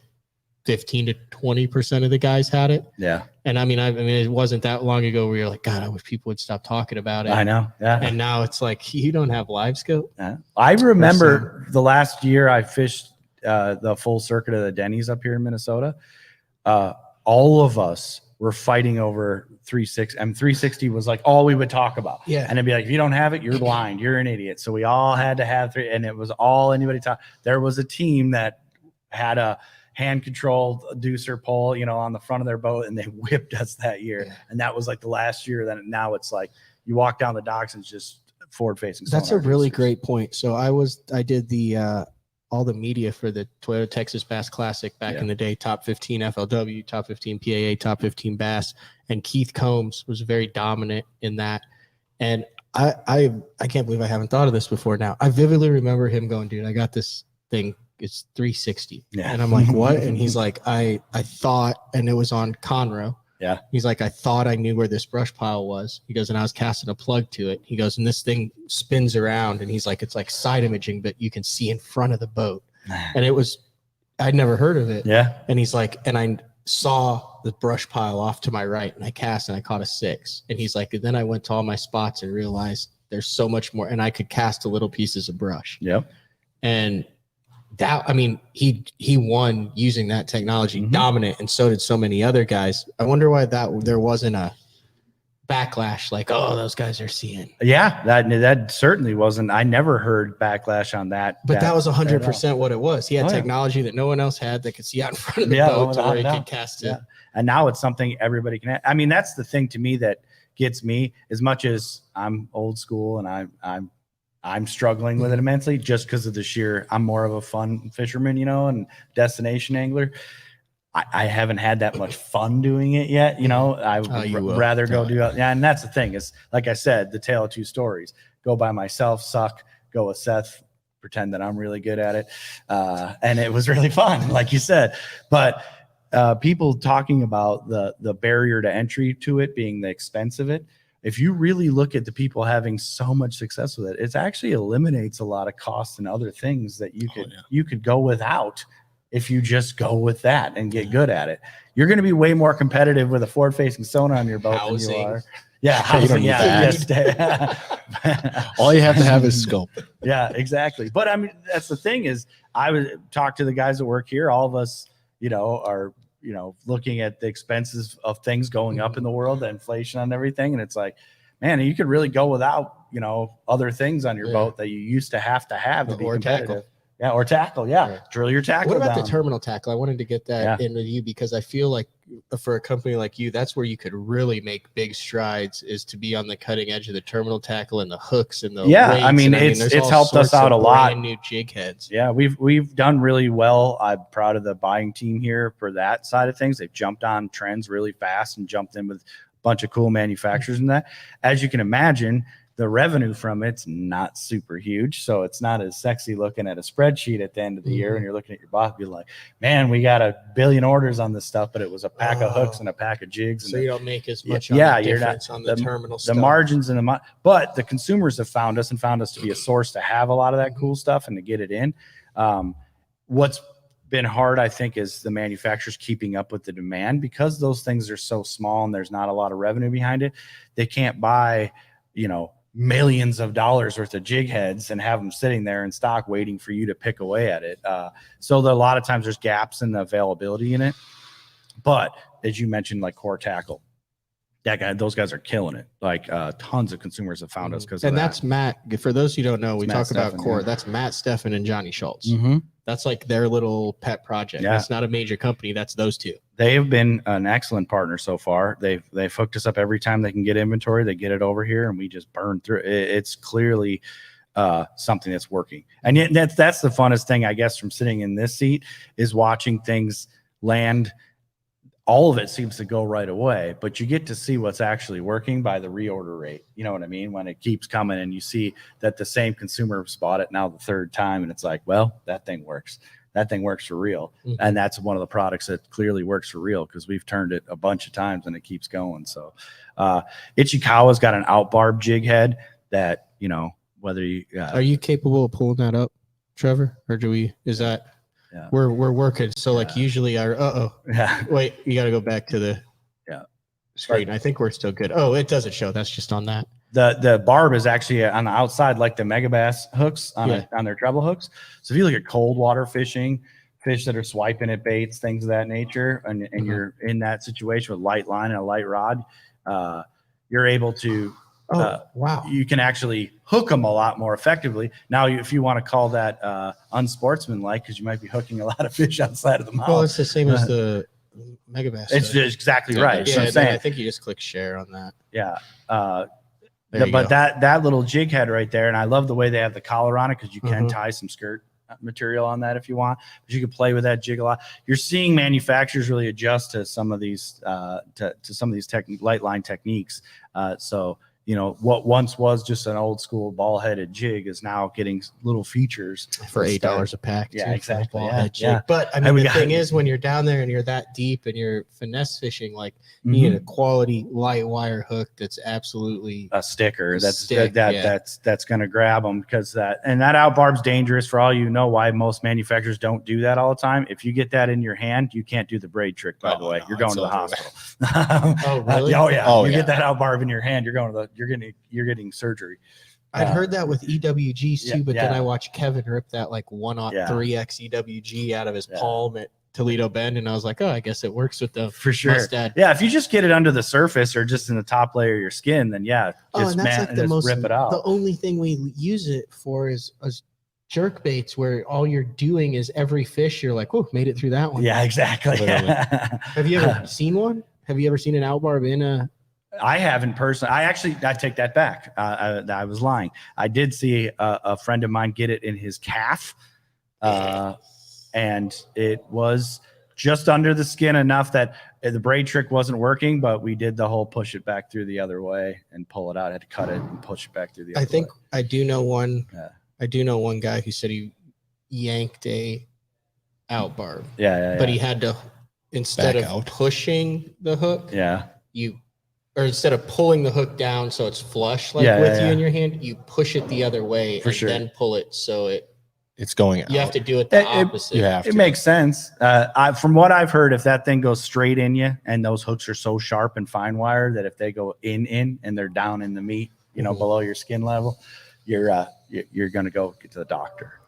Speaker 4: 15 to 20% of the guys had it.
Speaker 5: Yeah.
Speaker 4: And I mean, it wasn't that long ago where you're like, God, I wish people would stop talking about it.
Speaker 5: I know. Yeah.
Speaker 4: And now it's like, you don't have live scope.
Speaker 5: Yeah. I remember the last year I fished the full circuit of the Denny's up here in Minnesota. All of us were fighting over 360. And 360 was like all we would talk about.
Speaker 4: Yeah.
Speaker 5: And it'd be like, if you don't have it, you're blind. You're an idiot. So we all had to have and it was all anybody talk. There was a team that had hand controlled deucer pole, on the front of their boat, and they whipped us that year.
Speaker 4: Yeah.
Speaker 5: And that was like the last year. Then now it's like you walk down the docks and it's just forward facing.
Speaker 4: That's a really great point. So I did the all the media for the Toyota Texas Bass Classic back in the day, top 15 FLW, top 15 PAA, top 15 Bass, and Keith Combs was very dominant in that. And I can't believe I haven't thought of this before now. I vividly remember him going, dude, I got this thing. It's 360.
Speaker 5: Yeah.
Speaker 4: And I'm like, what? And he's like, I thought, and it was on Conroe.
Speaker 5: Yeah.
Speaker 4: He's like, I thought I knew where this brush pile was. He goes, and I was casting a plug to it. He goes, and this thing spins around. And he's like, it's like side imaging, but you can see in front of the boat. And it was, I'd never heard of it.
Speaker 5: Yeah.
Speaker 4: And he's like, and I saw the brush pile off to my right, and I cast and I caught a 6. And he's like, and then I went to all my spots and realized there's so much more. And I could cast the little pieces of brush.
Speaker 5: Yep.
Speaker 4: And that, I mean, he won using that technology, dominant, and so did so many other guys. I wonder why there wasn't a backlash like, oh, those guys are seeing.
Speaker 5: Yeah, that certainly wasn't. I never heard backlash on that.
Speaker 4: But that was 100% what it was. He had
Speaker 5: Oh, yeah.
Speaker 4: technology that no one else had that could see out in front of the
Speaker 5: Yeah,
Speaker 4: boat to
Speaker 5: without
Speaker 4: where he
Speaker 5: a
Speaker 4: could
Speaker 5: doubt.
Speaker 4: cast it.
Speaker 5: Yeah. And now it's something everybody can. I mean, that's the thing to me that gets me. As much as I'm old school and I'm struggling with it immensely, just because of the sheer. I'm more of a fun fisherman, and destination angler. I haven't had that much fun doing it yet. I would rather go do it. Yeah, and that's the thing. Is like I said, the tale of two stories. Go by myself, suck. Go with Seth, pretend that I'm really good at it, and it was really fun, like you said. But people talking about the barrier to entry to it being the expense of it. If you really look at the people having so much success with it, it actually eliminates a lot of costs and other things that you could go without. If you just go with that and get good at it, you're going to be way more competitive with a forward-facing sonar on your boat than you are. Yeah, housing. Yeah, yes.
Speaker 1: All you have to have is scope.
Speaker 5: Yeah, exactly. But I mean, that's the thing is, I would talk to the guys that work here. All of us, are looking at the expenses of things going up in the world, the inflation on everything, and it's like, man, you could really go without other things on your boat that you used to have to be competitive.
Speaker 4: Tackle.
Speaker 5: Yeah, or tackle. Yeah, drill your tackle.
Speaker 4: What about
Speaker 5: down.
Speaker 4: the terminal tackle? I wanted to get that in with you because I feel like for a company like you, that's where you could really make big strides, is to be on the cutting edge of the terminal tackle and the hooks and the weights.
Speaker 5: I mean, it's helped us out a lot.
Speaker 4: Brand new jig heads.
Speaker 5: Yeah, we've done really well. I'm proud of the buying team here for that side of things. They've jumped on trends really fast and jumped in with a bunch of cool manufacturers in that. As you can imagine, the revenue from it's not super huge, so it's not as sexy looking at a spreadsheet at the end of the year. And you're looking at your boss, be like, "Man, we got 1 billion orders on this stuff," but it was a pack of hooks and a pack of jigs.
Speaker 4: So
Speaker 5: and
Speaker 4: you don't make as much.
Speaker 5: You're
Speaker 4: not on the terminal stuff.
Speaker 5: The margins and but the consumers have found us to be a source to have a lot of that cool stuff and to get it in. What's been hard, I think, is the manufacturers keeping up with the demand, because those things are so small and there's not a lot of revenue behind it. They can't buy, millions of dollars worth of jig heads and have them sitting there in stock waiting for you to pick away at it. So a lot of times there's gaps in the availability in it. But as you mentioned, like core tackle, those guys are killing it. Like tons of consumers have found us because of that.
Speaker 4: That's Matt. For those who don't know, we talk about core.
Speaker 5: Yeah.
Speaker 4: That's Matt Steffen and Johnny Schultz.
Speaker 5: Mm-hmm.
Speaker 4: That's like their little pet project.
Speaker 5: Yeah.
Speaker 4: That's not a major company. That's those two.
Speaker 5: They have been an excellent partner so far. They've hooked us up every time they can get inventory. They get it over here, and we just burn through it. It's clearly something that's working. And yet that's the funnest thing, I guess, from sitting in this seat, is watching things land. All of it seems to go right away, but you get to see what's actually working by the reorder rate. You know what I mean? When it keeps coming and you see that the same consumer bought it now the third time, and it's like, well, that thing works. That thing works for real. Mm-hmm. And that's one of the products that clearly works for real, because we've turned it a bunch of times and it keeps going. So Ichikawa's got an outbarb jig head that, whether you
Speaker 4: are you capable of pulling that up, Trevor? Or is that
Speaker 5: yeah.
Speaker 4: We're working. So like usually
Speaker 5: yeah.
Speaker 4: Wait, you got to go back to the screen. I think we're still good. Oh, it doesn't show. That's just on that.
Speaker 5: The barb is actually on the outside, like the Megabass hooks on their treble hooks. So if you look at cold water fishing, fish that are swiping at baits, things of that nature, and you're in that situation with light line and a light rod, you're able to
Speaker 4: Wow.
Speaker 5: You can actually hook them a lot more effectively. Now, if you want to call that unsportsmanlike, because you might be hooking a lot of fish outside of the mouth.
Speaker 4: Well, it's the same as the Megabass.
Speaker 5: It's just exactly right.
Speaker 1: Yeah,
Speaker 5: So I'm saying,
Speaker 4: I think you just click share on that.
Speaker 5: yeah.
Speaker 4: There you
Speaker 5: But
Speaker 4: go.
Speaker 5: that little jig head right there, and I love the way they have the collar on it, because you can
Speaker 4: Mhm.
Speaker 5: tie some skirt material on that if you want. But you can play with that jig a lot. You're seeing manufacturers really adjust to some of these light line techniques. So what once was just an old school ball headed jig is now getting little features
Speaker 4: For $8 a pack.
Speaker 5: Yeah,
Speaker 4: too, for a
Speaker 5: exactly.
Speaker 4: ball
Speaker 5: Yeah,
Speaker 4: head jig.
Speaker 5: yeah.
Speaker 4: But I
Speaker 5: And
Speaker 4: mean,
Speaker 5: we
Speaker 4: the
Speaker 5: got-
Speaker 4: thing is, when you're down there and you're that deep and you're finesse fishing, like you need a quality light wire hook that's absolutely
Speaker 5: a sticker that's
Speaker 4: Stick, yeah.
Speaker 5: that's going to grab them, because that out barb's dangerous. For all you know, why most manufacturers don't do that all the time. If you get that in your hand, you can't do the braid trick, by the way.
Speaker 1: No,
Speaker 5: You're going
Speaker 1: it's
Speaker 5: to the
Speaker 1: over.
Speaker 5: hospital.
Speaker 4: Oh, really?
Speaker 5: Oh yeah.
Speaker 1: Oh,
Speaker 5: You
Speaker 1: yeah.
Speaker 5: get that out barb in your hand, you're getting surgery.
Speaker 4: I'd heard that with EWGs too,
Speaker 5: yeah,
Speaker 4: but then
Speaker 5: yeah.
Speaker 4: I watched Kevin rip that like 1/3X EWG out of his palm at Toledo Bend, and I was like, oh, I guess it works with the
Speaker 5: For sure.
Speaker 4: mustad.
Speaker 5: Yeah, if you just get it under the surface or just in the top layer of your skin, then
Speaker 4: Oh, and that's like the
Speaker 5: just
Speaker 4: most.
Speaker 5: rip it out.
Speaker 4: The only thing we use it for is jerk baits, where all you're doing is every fish you're like, oh, made it through that one.
Speaker 5: Yeah, exactly.
Speaker 1: Literally.
Speaker 4: Have you ever seen one? Have you ever seen an outbarb in a?
Speaker 5: I haven't personally. I take that back. I was lying. I did see a friend of mine get it in his calf, and it was just under the skin enough that the braid trick wasn't working. But we did the whole push it back through the other way and pull it out. I had to cut it and push it back through the other
Speaker 4: I think
Speaker 5: way.
Speaker 4: I do know one.
Speaker 5: Yeah.
Speaker 4: I do know one guy who said he yanked a outbarb,
Speaker 5: Yeah.
Speaker 4: but he had to, instead
Speaker 1: Back
Speaker 4: of
Speaker 1: out.
Speaker 4: pushing the hook, or instead of pulling the hook down so it's flush with you in your hand, you push it the other way
Speaker 5: For
Speaker 4: and
Speaker 5: sure.
Speaker 4: then pull it so
Speaker 1: It's going out.
Speaker 4: you have to do it the opposite.
Speaker 1: You have
Speaker 5: It
Speaker 1: to.
Speaker 5: makes sense. From what I've heard, if that thing goes straight in you, and those hooks are so sharp and fine wire that if they go in and they're down in the meat, below your skin level, you're going to go get to the doctor.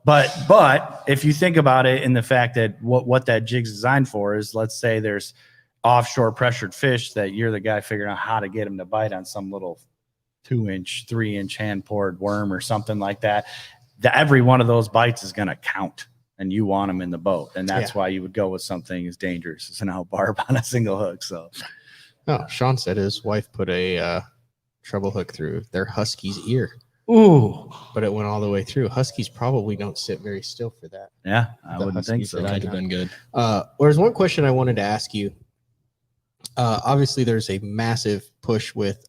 Speaker 5: But if you think about it, in the fact that what that jig's designed for is, let's say there's offshore pressured fish that you're the guy figuring out how to get them to bite on some little 2-inch, 3-inch hand poured worm or something like that. Every one of those bites is going to count, and you want them in the boat. And that's why you would go with something as dangerous as an out barb on a single hook. So,
Speaker 4: Sean said his wife put a treble hook through their husky's ear.
Speaker 5: ooh,
Speaker 4: But it went all the way through. Huskies probably don't sit very still for that.
Speaker 5: yeah, I
Speaker 4: The
Speaker 5: wouldn't think
Speaker 4: Huskies
Speaker 5: so.
Speaker 4: that
Speaker 1: Could have been good.
Speaker 4: There's one question I wanted to ask you. Obviously, there's a massive push with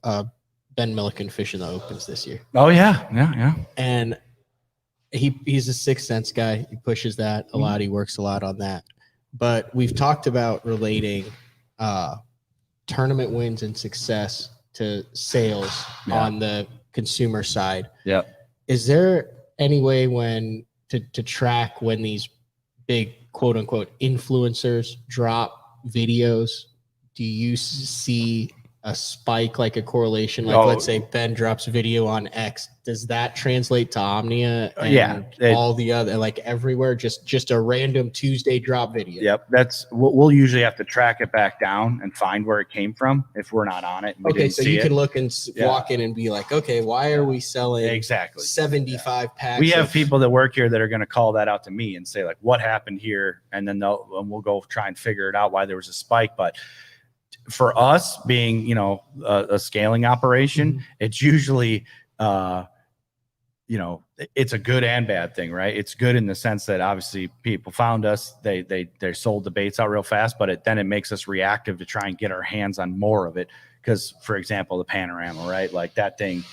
Speaker 4: Ben Milliken fishing the opens this year,
Speaker 5: Oh yeah.
Speaker 4: and he's a Sixth Sense guy. He pushes that a lot. He works a lot on that. But we've talked about relating tournament wins and success to sales on the consumer side.
Speaker 5: Yep.
Speaker 4: Is there any way to track when these big quote unquote influencers drop videos? Do you see a spike, like a correlation? Like, let's say Ben drops a video on X. Does that translate to Omnia? And all the other, like everywhere, just a random Tuesday drop video.
Speaker 5: Yep. We'll usually have to track it back down and find where it came from if we're not on it. And we
Speaker 4: Okay,
Speaker 5: didn't
Speaker 4: so
Speaker 5: see
Speaker 4: you
Speaker 5: it.
Speaker 4: can look and walk in and be like, okay, why are we selling
Speaker 5: Exactly.
Speaker 4: 75 packs?
Speaker 5: We have
Speaker 4: of-
Speaker 5: people that work here that are going to call that out to me and say, like, what happened here? And then we'll go try and figure it out why there was a spike. But for us being, a scaling operation, it's usually, it's a good and bad thing, right? It's good in the sense that obviously people found us, they sold the baits out real fast, but then it makes us reactive to try and get our hands on more of it. Because, for example, the panorama, right? Like that thing,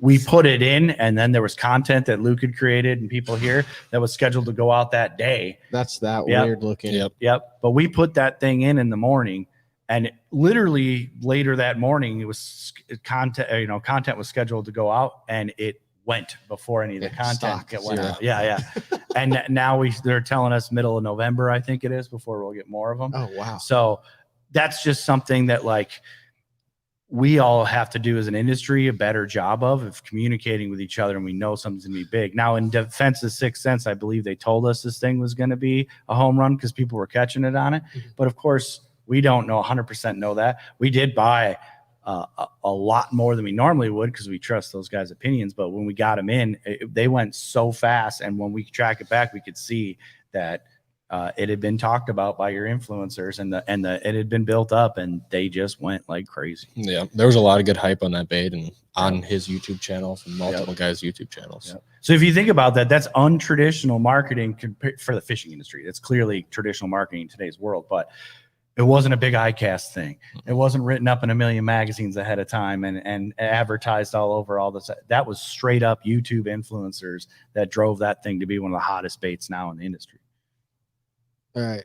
Speaker 5: we put it in, and then there was content that Luke had created and people here that was scheduled to go out that day.
Speaker 4: That's that
Speaker 5: Yep.
Speaker 4: weird looking.
Speaker 5: Yep. But we put that thing in the morning, and literally later that morning, it was content. Content was scheduled to go out, and it went before any of the content
Speaker 4: stock,
Speaker 5: went
Speaker 4: zero.
Speaker 5: out. Yeah. And now they're telling us middle of November, I think it is, before we'll get more of them.
Speaker 4: Oh, wow.
Speaker 5: So that's just something that, like, we all have to do as an industry a better job of communicating with each other, and we know something's gonna be big. Now, in defense of Sixth Sense, I believe they told us this thing was going to be a home run because people were catching it on it. But of course, We don't know 100% know that. We did buy a lot more than we normally would because we trust those guys' opinions. But when we got them in, they went so fast. And when we track it back, we could see that it had been talked about by your influencers and it had been built up, and they just went like crazy.
Speaker 1: Yeah, there was a lot of good hype on that bait and on his YouTube channel from multiple guys' YouTube channels.
Speaker 5: Yep. So if you think about that, that's untraditional marketing for the fishing industry. That's clearly traditional marketing in today's world, but it wasn't a big iCast thing. It wasn't written up in a million magazines ahead of time and advertised all over all this. That was straight up YouTube influencers that drove that thing to be one of the hottest baits now in the industry.
Speaker 4: All right.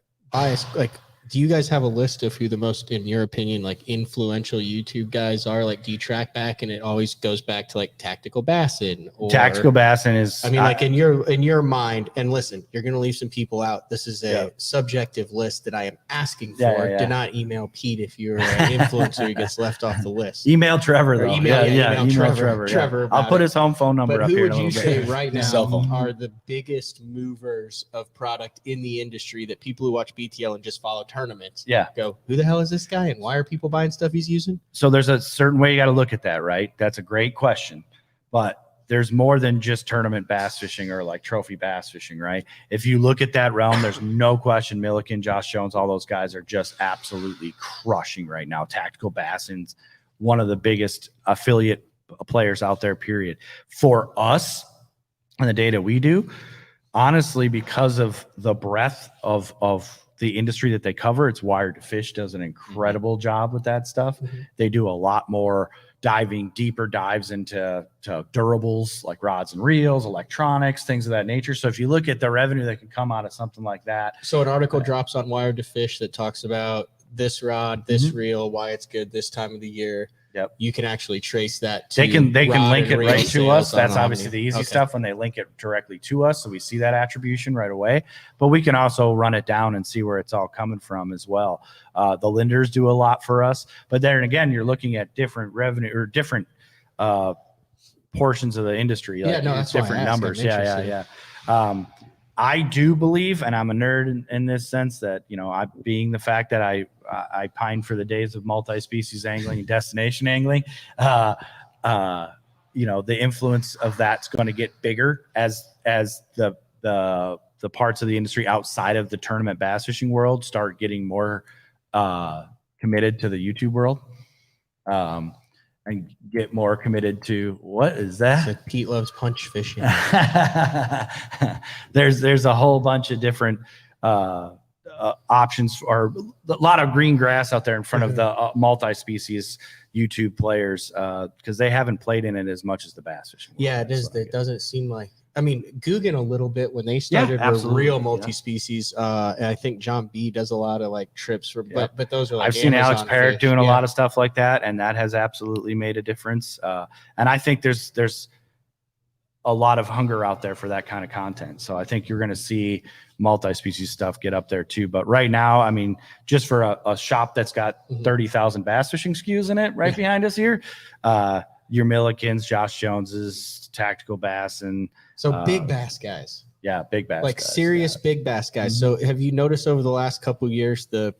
Speaker 4: Like, do you guys have a list of who the most, in your opinion, like influential YouTube guys are? Like, do you track back and it always goes back to like Tactical Bassin? Or,
Speaker 5: Tactical Bassin is,
Speaker 4: I mean, like in your mind, and listen, you're going to leave some people out. This is a subjective list that I am asking for. Do not email Pete if you're an influencer who gets left off the list.
Speaker 5: Email Trevor, though.
Speaker 4: Email Trevor.
Speaker 5: I'll put his home phone number up here.
Speaker 4: But who would you say right now are the biggest movers of product in the industry that people who watch BTL and just follow tournaments go, who the hell is this guy and why are people buying stuff he's using?
Speaker 5: So there's a certain way you got to look at that, right? That's a great question. But there's more than just tournament bass fishing or like trophy bass fishing, right? If you look at that realm, there's no question Milliken, Josh Jones, all those guys are just absolutely crushing right now. Tactical Bassin's one of the biggest affiliate players out there, period. For us and the data we do, honestly, because of the breadth of the industry that they cover, it's Wired to Fish does an incredible job with that stuff. They do a lot more deeper dives into durables like rods and reels, electronics, things of that nature. So if you look at the revenue that can come out of something like that.
Speaker 4: So an article drops on Wired to Fish that talks about this rod, this reel, why it's good this time of the year.
Speaker 5: Yep.
Speaker 4: You can actually trace that to
Speaker 5: they can link it right to us. That's obviously
Speaker 4: Omnia.
Speaker 5: the easy stuff when they link it directly to us, so we see that attribution right away. But we can also run it down and see where it's all coming from as well. The lenders do a lot for us, but then again, you're looking at different revenue or different portions of the industry. Like
Speaker 4: that's
Speaker 5: different numbers. I do believe, and I'm a nerd in this sense, that being the fact that I pine for the days of multi-species angling and destination angling, the influence of that's going to get bigger as the parts of the industry outside of the tournament bass fishing world start getting more committed to the YouTube world. And get more committed to what is that?
Speaker 4: So Pete loves punch fishing.
Speaker 5: There's a whole bunch of different options, or a lot of green grass out there in front of the multi-species YouTube players because they haven't played in it as much as the bass fishing.
Speaker 4: Yeah, it is. It doesn't seem like. I mean, Guggen a little bit when they started were real multi-species. And I think John B does a lot of like trips for, but those are like
Speaker 5: I've seen
Speaker 4: Amazon
Speaker 5: Alex Parrott
Speaker 4: fish.
Speaker 5: doing a lot of stuff like that, and that has absolutely made a difference. And I think there's a lot of hunger out there for that kind of content. So I think you're going to see multi-species stuff get up there too. But right now, I mean, just for a shop that's got 30,000 bass fishing SKUs in it right behind us here, your Millikens, Josh Joneses, Tactical Bass, and
Speaker 4: so big bass guys.
Speaker 5: Yeah, big bass
Speaker 4: like
Speaker 5: guys,
Speaker 4: serious big bass guys. So have you noticed over the last couple of years the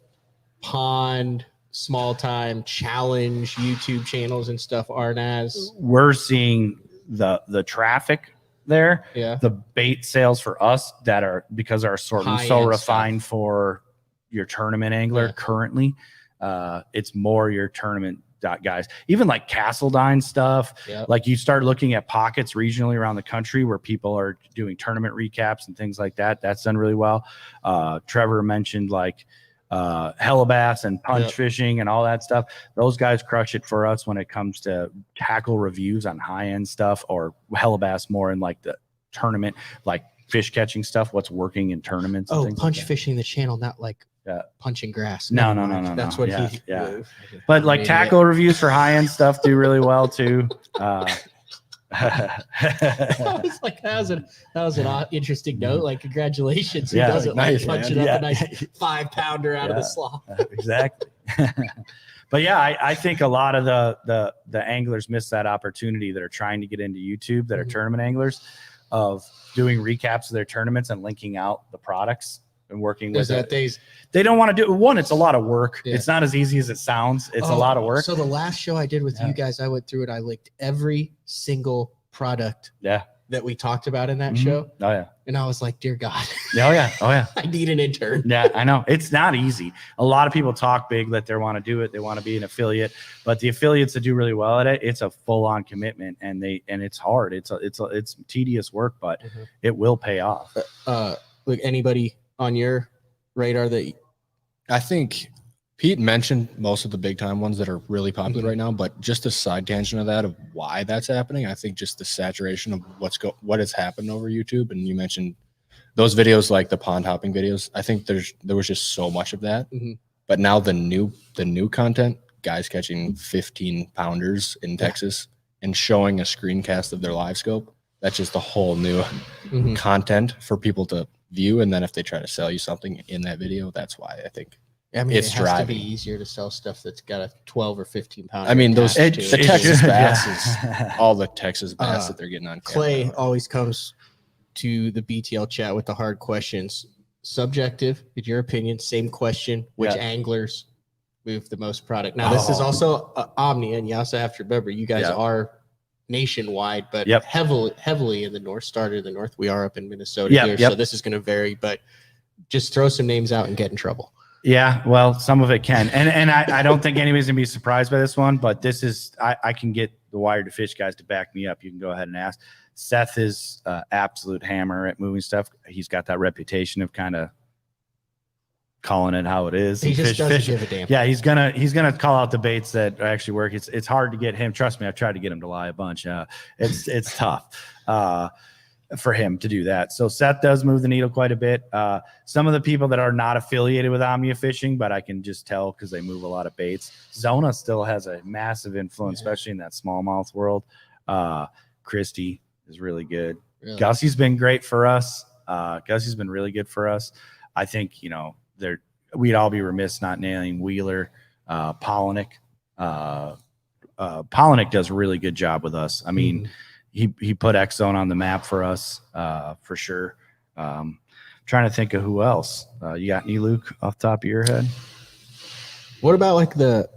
Speaker 4: pond, small time, challenge YouTube channels and stuff aren't as?
Speaker 5: We're seeing the traffic there.
Speaker 4: Yeah.
Speaker 5: The bait sales for us that are, because our assortment so refined for your tournament angler currently, it's more your tournament guys, even like Castledine stuff. Like you start looking at pockets regionally around the country where people are doing tournament recaps and things like that. That's done really well. Trevor mentioned like Hellabass and punch fishing and all that stuff. Those guys crush it for us when it comes to tackle reviews on high-end stuff, or Hellabass more in like the tournament, like fish catching stuff, what's working in tournaments.
Speaker 4: Oh, punch fishing the channel, not like punching grass.
Speaker 5: No.
Speaker 4: That's what he.
Speaker 5: But like tackle reviews for high-end stuff do really well too.
Speaker 4: I was like, that was an interesting note. Like, congratulations. Who doesn't
Speaker 5: nice,
Speaker 4: like punching up a nice 5-pounder out of the slough?
Speaker 5: Exactly. But I think a lot of the anglers miss that opportunity that are trying to get into YouTube, that are tournament anglers, of doing recaps of their tournaments and linking out the products and working
Speaker 4: There's
Speaker 5: with
Speaker 4: that
Speaker 5: it.
Speaker 4: days.
Speaker 5: They don't want to do one. It's a lot of work.
Speaker 4: Yeah.
Speaker 5: It's not as easy as it sounds. It's a lot of work.
Speaker 4: So the last show I did with
Speaker 5: Yeah.
Speaker 4: you guys, I went through it. I licked every single product
Speaker 5: Yeah.
Speaker 4: that we talked about in that
Speaker 5: Mhm.
Speaker 4: show.
Speaker 5: Oh yeah.
Speaker 4: And I was like, dear God,
Speaker 5: Oh yeah. Oh yeah.
Speaker 4: I need an intern.
Speaker 5: Yeah, I know. It's not easy. A lot of people talk big that they want to do it. They want to be an affiliate, but the affiliates that do really well at it, it's a full-on commitment, and it's hard. It's tedious work, but
Speaker 4: Mhm.
Speaker 5: it will pay off.
Speaker 4: Like anybody on your radar that
Speaker 1: I think Pete mentioned most of the big time ones that are really popular
Speaker 4: Mhm.
Speaker 1: right now, but just a side tangent of that of why that's happening. I think just the saturation of what has happened over YouTube. And you mentioned those videos, like the pond hopping videos. I think there was just so much of that.
Speaker 4: Mhm.
Speaker 1: But now the new content, guys catching 15 pounders in Texas and showing a screencast of their live scope, that's just a whole new
Speaker 4: Mhm.
Speaker 1: content for people to view. And then if they try to sell you something in that video, that's why I think
Speaker 4: I mean,
Speaker 1: it's
Speaker 4: it has to
Speaker 1: driving.
Speaker 4: be easier to sell stuff that's got a 12 or 15 pound.
Speaker 1: I mean, those the
Speaker 5: It
Speaker 1: Texas
Speaker 5: should,
Speaker 1: bass
Speaker 5: yeah.
Speaker 1: is all the Texas bass
Speaker 4: Uh,
Speaker 1: that they're getting on camera.
Speaker 4: Clay always comes to the BTL chat with the hard questions. Subjective, in your opinion, same question. Which
Speaker 5: Yeah.
Speaker 4: anglers move the most product? Now, this is also Omnia, and you also have to remember, you guys
Speaker 5: Yeah.
Speaker 4: are nationwide, but
Speaker 5: Yep.
Speaker 4: heavily in the north. Started in the north. We are up in Minnesota
Speaker 5: Yep,
Speaker 4: here,
Speaker 5: yep.
Speaker 4: so this is going to vary. But just throw some names out and get in trouble.
Speaker 5: Yeah, well, some of it can, and I don't think anybody's gonna be surprised by this one, but this is I can get the Wired to Fish guys to back me up. You can go ahead and ask. Seth is absolute hammer at moving stuff. He's got that reputation of kind of calling it how it is.
Speaker 4: He
Speaker 5: And
Speaker 4: just doesn't give a damn.
Speaker 5: Yeah, he's gonna call out the baits that actually work. It's hard to get him. Trust me, I've tried to get him to lie a bunch. It's tough for him to do that. So Seth does move the needle quite a bit. Some of the people that are not affiliated with Omnia Fishing, but I can just tell because they move a lot of baits. Zona still has a massive influence, especially in that smallmouth world. Christy is really good.
Speaker 4: Really.
Speaker 5: Gussie's been great for us. Gussie's been really good for us. I think, we'd all be remiss not nailing Wheeler, Polinick. Polinick does a really good job with us. I mean, he put X Zone on the map for us, for sure. Trying to think of who else. You got any, Luke, off the top of your head?
Speaker 4: What about like the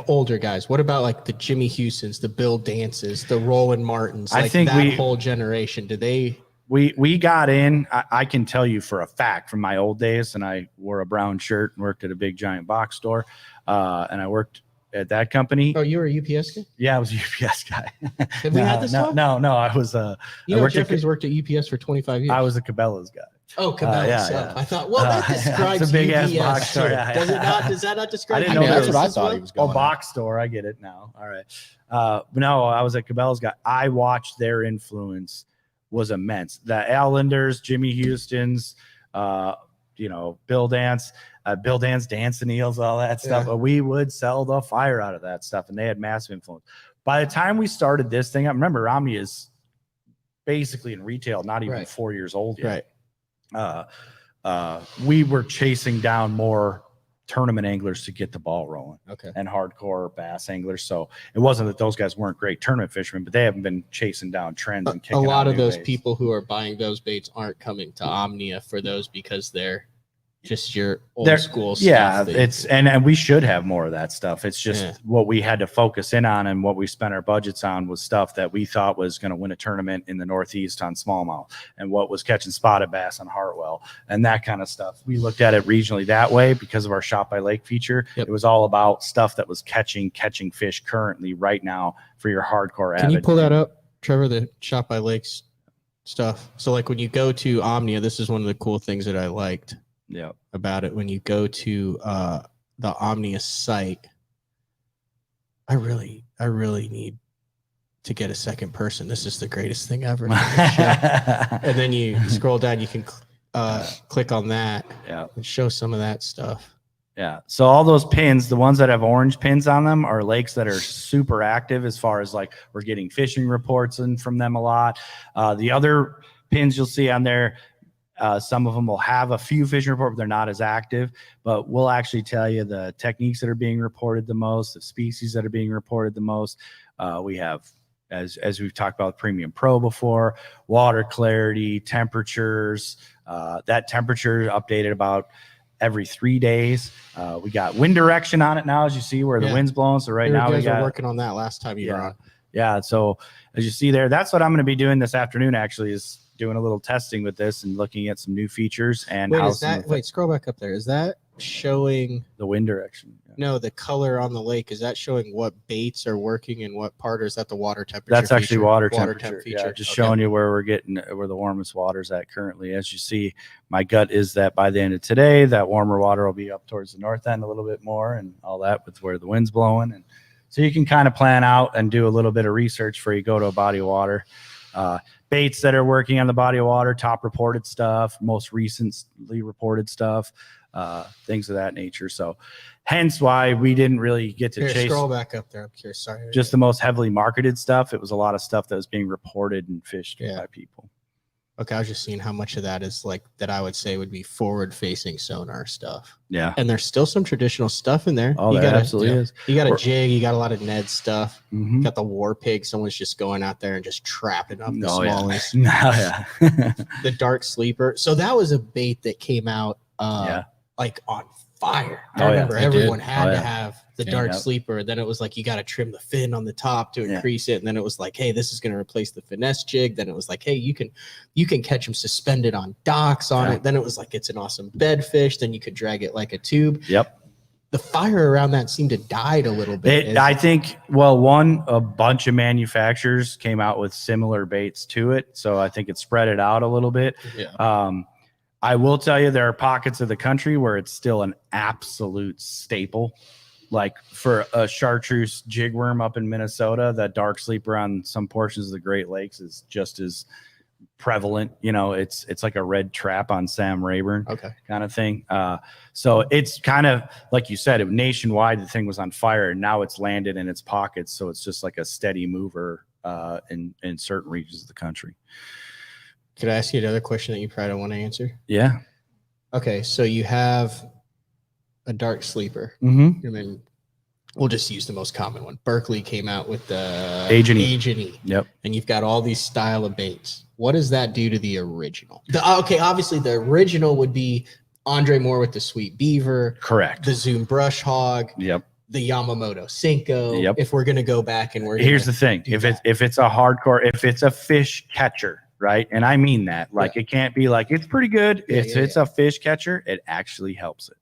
Speaker 4: older guys? What about like the Jimmy Houstons, the Bill Dances, the Roland Martins?
Speaker 5: I
Speaker 4: Like
Speaker 5: think
Speaker 4: that whole generation. Did they?
Speaker 5: We got in. I can tell you for a fact from my old days, and I wore a brown shirt and worked at a big giant box store, and I worked at that company.
Speaker 4: Oh, you were a UPS guy?
Speaker 5: Yeah, I was a UPS guy.
Speaker 4: Have we had this talk?
Speaker 5: No, I was
Speaker 4: Jeffrey's worked at UPS for 25 years.
Speaker 5: I was a Cabela's guy.
Speaker 4: Oh, Cabela's.
Speaker 5: yeah.
Speaker 4: I thought, well, that describes
Speaker 5: it's a big
Speaker 4: UPS.
Speaker 5: ass box store.
Speaker 4: too.
Speaker 5: Yeah,
Speaker 4: Does it
Speaker 5: yeah.
Speaker 4: not? Does that not describe?
Speaker 5: I didn't
Speaker 1: I mean,
Speaker 5: know
Speaker 1: that's
Speaker 5: there
Speaker 1: what I
Speaker 4: as
Speaker 1: thought
Speaker 4: well?
Speaker 1: he was going.
Speaker 5: box store. I get it now. All right. But no, I was a Cabela's guy. I watched their influence was immense. The Allanders, Jimmy Houston's, Bill Dance, Dancing Eels, all that stuff.
Speaker 4: Yeah.
Speaker 5: We would sell the fire out of that stuff, and they had massive influence. By the time we started this thing, I remember Omnia is basically in retail, not even 4 years old yet.
Speaker 4: Right.
Speaker 5: We were chasing down more tournament anglers to get the ball rolling.
Speaker 4: Okay.
Speaker 5: And hardcore bass anglers. So it wasn't that those guys weren't great tournament fishermen, but they haven't been chasing down trends and kicking
Speaker 4: A lot
Speaker 5: out
Speaker 4: of
Speaker 5: new
Speaker 4: those
Speaker 5: baits.
Speaker 4: people who are buying those baits aren't coming to Omnia for those because they're just your old school stuff.
Speaker 5: Yeah,
Speaker 4: that
Speaker 5: it's and we should have more of that stuff. It's just
Speaker 4: Yeah.
Speaker 5: what we had to focus in on, and what we spent our budgets on was stuff that we thought was going to win a tournament in the Northeast on smallmouth, and what was catching spotted bass on Hartwell and that kind of stuff. We looked at it regionally that way because of our Shop by Lake feature.
Speaker 4: Yep.
Speaker 5: It was all about stuff that was catching fish currently right now for your hardcore.
Speaker 4: Can you
Speaker 5: avid
Speaker 4: pull that up, Trevor? The Shop by Lakes stuff. So like when you go to Omnia, this is one of the cool things that I liked.
Speaker 5: Yeah.
Speaker 4: About it when you go to the Omnia site. I really need to get a second person. This is the greatest thing ever. And then you scroll down, you can click on that and show some of that stuff.
Speaker 5: Yeah. So all those pins, the ones that have orange pins on them, are lakes that are super active as far as like we're getting fishing reports in from them a lot. The other pins you'll see on there, some of them will have a few fishing reports, but they're not as active. But we'll actually tell you the techniques that are being reported the most, the species that are being reported the most. We have as we've talked about Premium Pro before, water clarity, temperatures. That temperature is updated about every 3 days. We got wind direction on it now, as you see where the wind's blowing. So right now we got
Speaker 4: working on that last time you were on.
Speaker 5: Yeah. So as you see there, that's what I'm going to be doing this afternoon, actually, is doing a little testing with this and looking at some new features. And
Speaker 4: scroll back up there. Is that showing
Speaker 5: the wind direction?
Speaker 4: No, the color on the lake, is that showing what baits are working in what part, or is that the water temperature?
Speaker 5: That's actually
Speaker 4: feature?
Speaker 5: water temperature.
Speaker 4: temp feature.
Speaker 5: Yeah, just showing you where we're getting, where the warmest water's at currently. As you see, my gut is that by the end of today, that warmer water will be up towards the north end a little bit more, and all that with where the wind's blowing. And so you can kind of plan out and do a little bit of research before you go to a body of water. Baits that are working on the body of water, top reported stuff, most recently reported stuff, things of that nature. So hence why we didn't really get to chase.
Speaker 4: Scroll back up there. I'm curious. Sorry.
Speaker 5: Just the most heavily marketed stuff. It was a lot of stuff that was being reported and fished by people.
Speaker 4: Okay, I was just seeing how much of that is like that I would say would be forward-facing sonar stuff.
Speaker 5: Yeah.
Speaker 4: And there's still some traditional stuff in there.
Speaker 5: Oh, there absolutely is.
Speaker 4: You got a jig, you got a lot of Ned stuff.
Speaker 5: Mm-hmm.
Speaker 4: You got the war pig. Someone's just going out there and just trapping up the smallies.
Speaker 5: Yeah.
Speaker 4: The dark sleeper. So that was a bait that came out like on fire. I remember everyone had to have the dark sleeper. Then it was like, you got to trim the fin on the top to increase it. And then it was like, hey, this is going to replace the finesse jig. Then it was like, hey, you can catch them suspended on docks on it. Then it was like, it's an awesome bed fish. Then you could drag it like a tube.
Speaker 5: Yep.
Speaker 4: The fire around that seemed to died a little bit.
Speaker 5: I think, a bunch of manufacturers came out with similar baits to it. So I think it spread it out a little bit.
Speaker 1: Yeah.
Speaker 5: I will tell you, there are pockets of the country where it's still an absolute staple. Like for a chartreuse jigworm up in Minnesota, that dark sleeper on some portions of the Great Lakes is just as prevalent. You know, it's like a red trap on Sam Rayburn kind of thing. So it's kind of like you said, nationwide, the thing was on fire, and now it's landed in its pockets. So it's just like a steady mover in certain regions of the country.
Speaker 4: Could I ask you another question that you probably don't want to answer?
Speaker 5: Yeah.
Speaker 4: Okay, so you have a dark sleeper.
Speaker 5: Mm-hmm.
Speaker 4: I mean, we'll just use the most common one. Berkeley came out with the
Speaker 5: Agent
Speaker 4: E.
Speaker 5: Yep.
Speaker 4: And you've got all these style of baits. What does that do to the original? Obviously the original would be Andre Moore with the Sweet Beaver.
Speaker 5: Correct.
Speaker 4: The Zoom Brush Hog.
Speaker 5: Yep.
Speaker 4: The Yamamoto Cinco.
Speaker 5: Yep.
Speaker 4: If we're going to go back and
Speaker 5: here's the thing. If it's a hardcore, if it's a fish catcher, right? And I mean that, like, it can't be like, it's pretty good. It's a fish catcher. It actually helps it.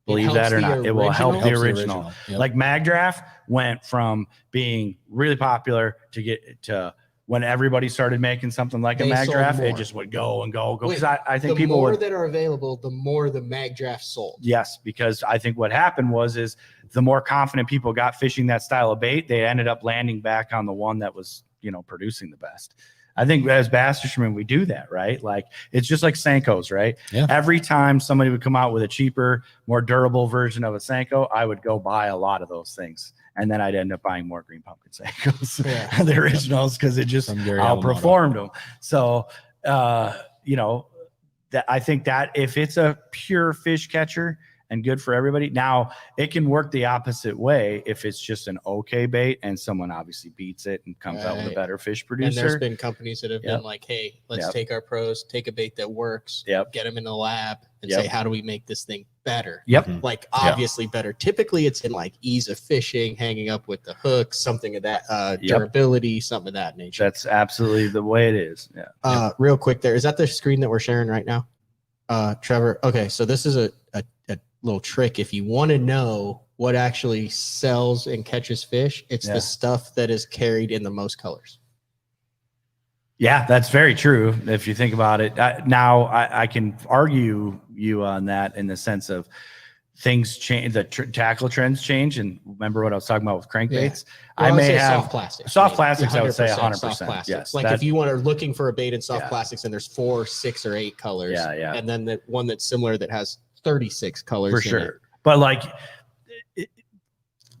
Speaker 5: Believe that or not, it will help the original.
Speaker 1: Yep.
Speaker 5: Like Magdraft went from being really popular to when everybody started making something like a Magdraft, it just would go and go. Because I think
Speaker 4: the more that are available, the more the Magdraft sold.
Speaker 5: Yes, because I think what happened is the more confident people got fishing that style of bait, they ended up landing back on the one that was, producing the best. I think as bass fishermen, we do that, right? Like, it's just like Senkos, right?
Speaker 1: Yeah.
Speaker 5: Every time somebody would come out with a cheaper, more durable version of a Senko, I would go buy a lot of those things. And then I'd end up buying more green pumpkin Senkos, the originals, because it just outperformed them. So, that I think that if it's a pure fish catcher and good for everybody, now it can work the opposite way if it's just an okay bait and someone obviously beats it and comes out with a better fish producer.
Speaker 4: And there's been companies that have been like, hey, let's take our pros, take a bait that works, get them in the lab and say, how do we make this thing better? Like, obviously better. Typically it's in like ease of fishing, hanging up with the hook, something of that durability, something of that nature.
Speaker 5: That's absolutely the way it is.
Speaker 4: Real quick there, is that the screen that we're sharing right now? Trevor. Okay. So this is a little trick. If you want to know what actually sells and catches fish, it's the stuff that is carried in the most colors.
Speaker 5: Yeah, that's very true. If you think about it, now I can argue you on that in the sense of things change, the tackle trends change. And remember what I was talking about with crankbaits?
Speaker 4: Well,
Speaker 5: I may have
Speaker 4: soft plastics.
Speaker 5: Soft plastics, I would say 100%.
Speaker 4: Soft plastics.
Speaker 5: Yes,
Speaker 4: like if you are looking for a bait in soft plastics and there's 4, 6, or 8 colors. And then the one that's similar that has 36 colors
Speaker 5: for sure. But like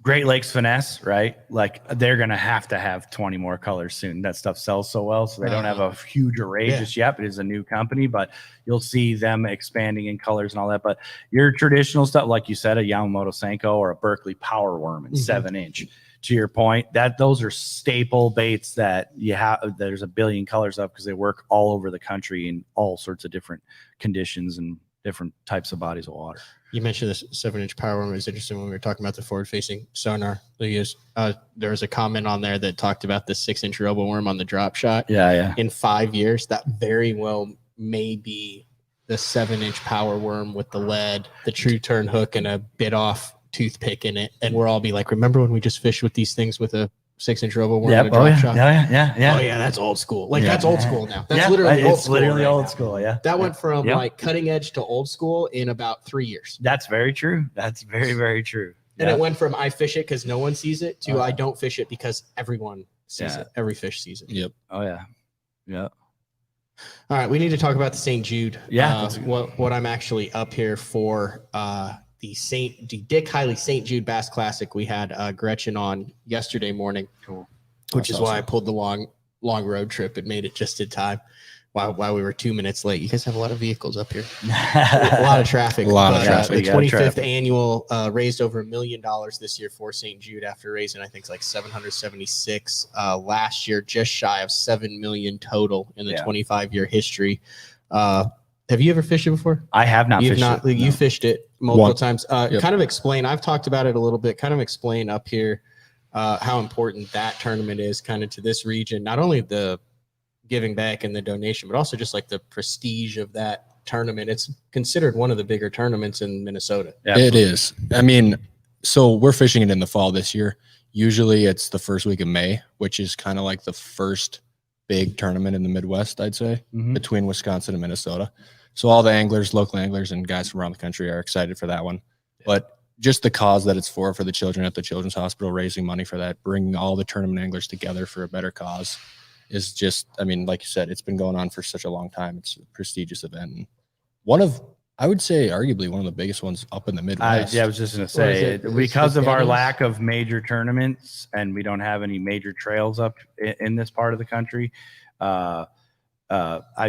Speaker 5: Great Lakes finesse, right? Like they're gonna have to have 20 more colors soon. That stuff sells so well, so they don't have a huge array just yet. But it's a new company, but you'll see them expanding in colors and all that. But your traditional stuff, like you said, a Yamamoto Senko or a Berkeley Power Worm in 7-inch, to your point, that those are staple baits that you have. There's a billion colors of because they work all over the country in all sorts of different conditions and different types of bodies of water.
Speaker 4: You mentioned this 7-inch power worm. It was interesting when we were talking about the forward-facing sonar they use. There was a comment on there that talked about the 6-inch robo worm on the drop shot.
Speaker 5: Yeah.
Speaker 4: In 5 years, that very well may be the 7-inch power worm with the lead, the true turn hook, and a bit off toothpick in it. And we'll all be like, remember when we just fished with these things with a 6-inch robo worm and a drop shot?
Speaker 5: Yeah.
Speaker 4: Oh yeah, that's old school. That's old school now. That's literally old school.
Speaker 5: Literally
Speaker 4: right
Speaker 5: old
Speaker 4: now.
Speaker 5: school. Yeah.
Speaker 4: That went from like cutting edge to old school in about 3 years.
Speaker 5: That's very true. That's very, very true.
Speaker 4: And it went from I fish it because no one sees it to I don't fish it because everyone sees it. Every fish sees it.
Speaker 1: Yep.
Speaker 5: Oh yeah. Yeah.
Speaker 4: All right, we need to talk about the St. Jude.
Speaker 5: Yeah.
Speaker 4: What I'm actually up here for the Dick Hiley St. Jude Bass Classic. We had Gretchen on yesterday morning, which is why I pulled the long road trip. It made it just in time while we were 2 minutes late. You guys have a lot of vehicles up here. A lot of traffic.
Speaker 1: A lot of traffic.
Speaker 4: The 25th annual raised over $1 million this year for St. Jude after raising, I think, it's like 776 last year, just shy of 7 million total in the 25-year history. Have you ever fished it before?
Speaker 5: I have not fished it.
Speaker 4: You fished it multiple times. Kind of explain. I've talked about it a little bit. Kind of explain up here how important that tournament is kind of to this region. Not only the giving back and the donation, but also just like the prestige of that tournament. It's considered one of the bigger tournaments in Minnesota.
Speaker 1: It is. I mean, so we're fishing it in the fall this year. Usually it's the first week of May, which is kind of like the first big tournament in the Midwest, I'd say, between Wisconsin and Minnesota. So all the anglers, local anglers, and guys from around the country are excited for that one. But just the cause that it's for the children at the Children's Hospital, raising money for that, bringing all the tournament anglers together for a better cause is just, I mean, like you said, it's been going on for such a long time. It's a prestigious event. And I would say arguably one of the biggest ones up in the Midwest.
Speaker 5: I was just going to say, because of our lack of major tournaments and we don't have any major trails up in this part of the country, I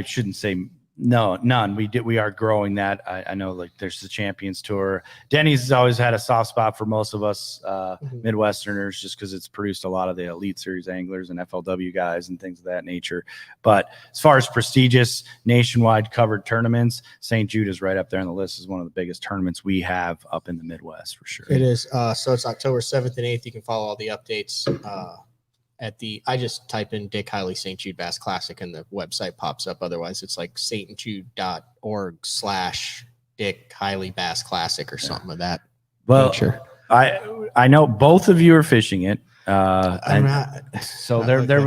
Speaker 5: shouldn't say no, none. We are growing that. I know, like, there's the Champions Tour. Denny's has always had a soft spot for most of us Midwesterners, just because it's produced a lot of the Elite Series anglers and FLW guys and things of that nature. But as far as prestigious nationwide covered tournaments, St. Jude is right up there on the list as one of the biggest tournaments we have up in the Midwest for sure.
Speaker 4: It is. So it's October 7th and 8th. You can follow all the updates I just type in Dick Hiley St. Jude Bass Classic and the website pops up. Otherwise, it's like stjude.org/Dick Hiley Bass Classic or something of that.
Speaker 5: Well,
Speaker 4: nature.
Speaker 5: I know both of you are fishing it.
Speaker 4: So
Speaker 5: there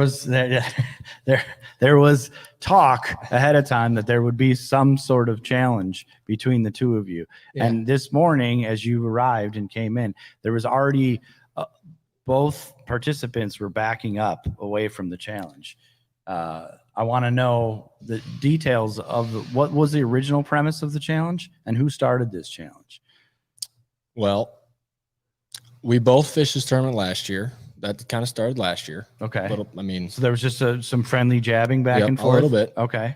Speaker 5: was talk ahead of time that there would be some sort of challenge between the two of you. Yeah. And this morning, as you arrived and came in, there was already both participants were backing up away from the challenge. I want to know the details of what was the original premise of the challenge and who started this challenge.
Speaker 1: Well, we both fished this tournament last year. That kind of started last year.
Speaker 5: Okay.
Speaker 1: So
Speaker 5: there was just some friendly jabbing back and forth?
Speaker 1: A little bit.
Speaker 5: Okay.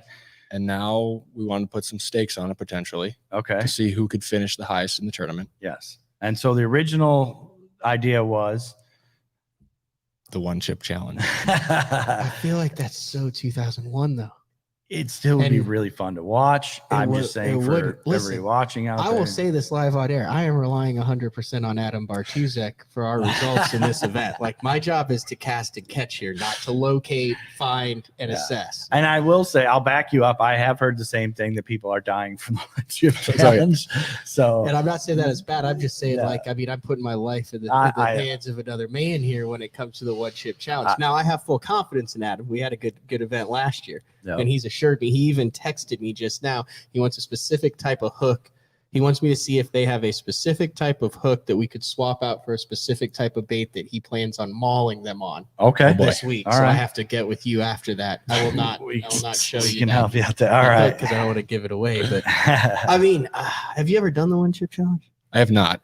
Speaker 1: And now we want to put some stakes on it potentially.
Speaker 5: Okay.
Speaker 1: To see who could finish the highest in the tournament.
Speaker 5: Yes. And so the original idea was
Speaker 1: the one chip challenge.
Speaker 4: I feel like that's so 2001 though.
Speaker 5: It still would be really fun to watch. I'm just saying for everybody watching out there.
Speaker 4: I will say this live on air. I am relying 100% on Adam Bartuzek for our results in this event. Like, my job is to cast and catch here, not to locate, find, and assess.
Speaker 5: And I will say, I'll back you up. I have heard the same thing, that people are dying from the chip challenge. So,
Speaker 4: and I'm not saying that it's bad. I'm just saying, I'm putting my life in the hands of another man here when it comes to the one chip challenge. Now, I have full confidence in Adam. We had a good event last year. No. And he's assured me, he even texted me just now, he wants a specific type of hook. He wants me to see if they have a specific type of hook that we could swap out for a specific type of bait that he plans on mauling them on.
Speaker 5: Okay.
Speaker 4: This week. All right. I have to get with you after that. I will not show you.
Speaker 5: Can help you out there. All right.
Speaker 4: Because I don't want to give it away. But I mean, have you ever done the one chip challenge?
Speaker 1: I have not.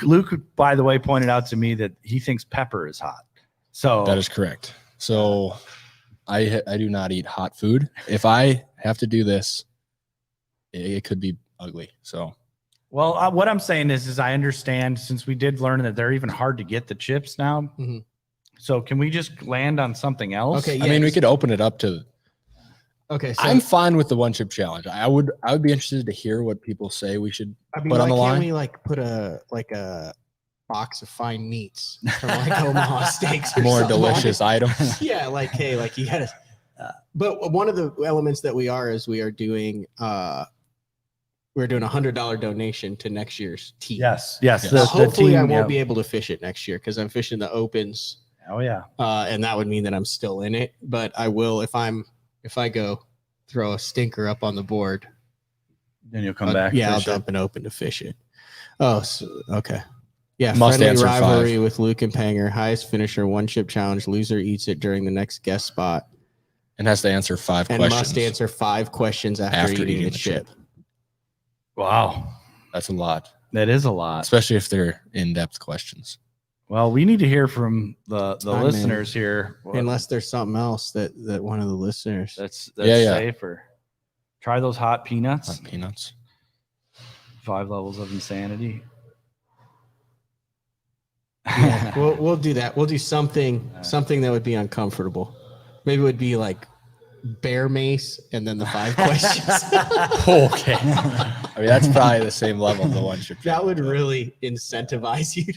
Speaker 5: Luke, by the way, pointed out to me that he thinks pepper is hot. So
Speaker 1: that is correct. So I do not eat hot food. If I have to do this, it could be ugly. So
Speaker 5: Well, what I'm saying is I understand, since we did learn that they're even hard to get the chips now.
Speaker 4: Mhm.
Speaker 5: So can we just land on something else?
Speaker 4: Okay,
Speaker 1: I mean, we could open it up to.
Speaker 4: Okay, so
Speaker 1: I'm fine with the one chip challenge. I would be interested to hear what people say we should put on the
Speaker 4: why
Speaker 1: line.
Speaker 4: can't we like put a box of fine meats from like Omaha Steaks or
Speaker 1: More
Speaker 4: something?
Speaker 1: delicious items.
Speaker 4: Yeah, like hey, like you gotta. But one of the elements that we are doing we're doing $100 donation to next year's team.
Speaker 5: Yes.
Speaker 4: Hopefully, I won't be able to fish it next year because I'm fishing the opens.
Speaker 5: Oh yeah.
Speaker 4: And that would mean that I'm still in it. But I will if I go throw a stinker up on the board.
Speaker 5: Then you'll come back.
Speaker 4: Yeah, I'll
Speaker 5: fish it.
Speaker 4: dump an open to fish it. Oh, so, okay. Yeah,
Speaker 1: Must
Speaker 4: friendly
Speaker 1: answer
Speaker 4: rivalry
Speaker 1: 5.
Speaker 4: with Luke and Panger. Highest finisher, one chip challenge. Loser eats it during the next guest spot.
Speaker 1: And has to answer 5
Speaker 4: And
Speaker 1: questions.
Speaker 4: must answer 5 questions after eating the chip.
Speaker 5: Wow.
Speaker 1: That's a lot,
Speaker 5: That is a lot.
Speaker 1: especially if they're in-depth questions.
Speaker 5: Well, we need to hear from the
Speaker 4: I mean,
Speaker 5: listeners here.
Speaker 4: Unless there's something else that one of the listeners.
Speaker 5: That's
Speaker 1: Yeah.
Speaker 5: safer. Try those hot peanuts.
Speaker 1: Hot peanuts.
Speaker 5: 5 levels of insanity.
Speaker 4: Yeah, we'll do that. We'll do something that would be uncomfortable. Maybe it would be like bear mace and then the 5 questions.
Speaker 1: Okay. I mean, that's probably the same level as the one chip.
Speaker 4: That would really incentivize you.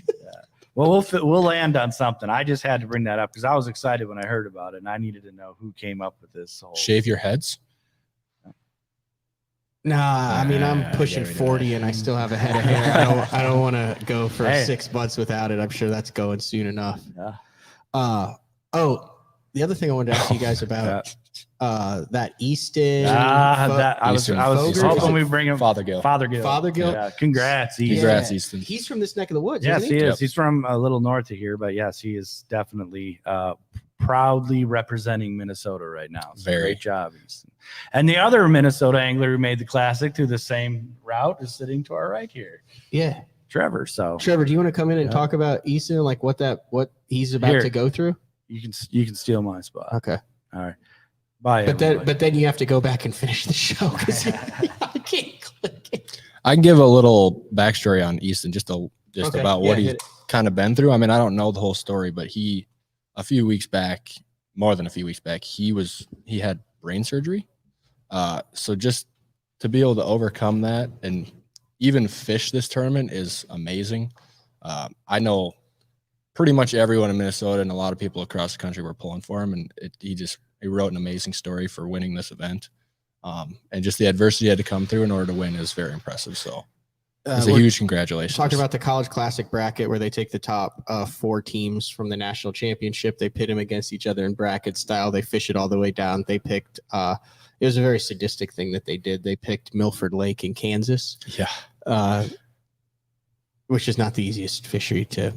Speaker 5: Well, we'll land on something. I just had to bring that up because I was excited when I heard about it, and I needed to know who came up with this whole.
Speaker 1: Shave your heads.
Speaker 4: Nah, I mean I'm
Speaker 1: Yeah,
Speaker 4: pushing
Speaker 1: we do
Speaker 4: 40 and I still have a head of hair. I don't want to go for
Speaker 5: Hey.
Speaker 4: 6 months without it. I'm sure that's going soon enough.
Speaker 5: Yeah.
Speaker 4: The other thing I wanted to ask you guys about that Easton.
Speaker 5: I was
Speaker 1: Eastern
Speaker 5: hoping we bring him
Speaker 1: Fothergill.
Speaker 5: Fothergill. Yeah, congrats, Easton.
Speaker 1: Congrats, Easton.
Speaker 4: He's from this neck of the woods.
Speaker 5: Yes,
Speaker 4: isn't
Speaker 5: he
Speaker 4: he?
Speaker 5: is.
Speaker 1: Yep.
Speaker 5: He's from a little north of here, but yes, he is definitely proudly representing Minnesota right now. So
Speaker 1: Very.
Speaker 5: great job, Easton. And the other Minnesota angler who made the classic through the same route is sitting to our right here,
Speaker 4: Yeah.
Speaker 5: Trevor. So
Speaker 4: Trevor, do you want to come in and
Speaker 5: Yeah.
Speaker 4: talk about Easton, like what he's about
Speaker 5: Here.
Speaker 4: to go through?
Speaker 5: you can steal my spot.
Speaker 4: Okay.
Speaker 5: All right. Bye.
Speaker 4: But
Speaker 5: everybody.
Speaker 4: then you have to go back and finish the show because I can't click it.
Speaker 1: I can give a little backstory on Easton, just
Speaker 4: Okay,
Speaker 1: about
Speaker 4: yeah,
Speaker 1: what he's
Speaker 4: hit it.
Speaker 1: kind of been through. I mean, I don't know the whole story, but more than a few weeks back, he had brain surgery. So just to be able to overcome that and even fish this tournament is amazing. I know pretty much everyone in Minnesota and a lot of people across the country were pulling for him, and he wrote an amazing story for winning this event. And just the adversity he had to come through in order to win is very impressive. So it's a
Speaker 4: We're
Speaker 1: huge congratulations.
Speaker 4: talking about the College Classic bracket where they take the top 4 teams from the national championship. They pit them against each other in bracket style. They fish it all the way down. They picked it was a very sadistic thing that they did. They picked Milford Lake in Kansas, which is not the easiest fishery to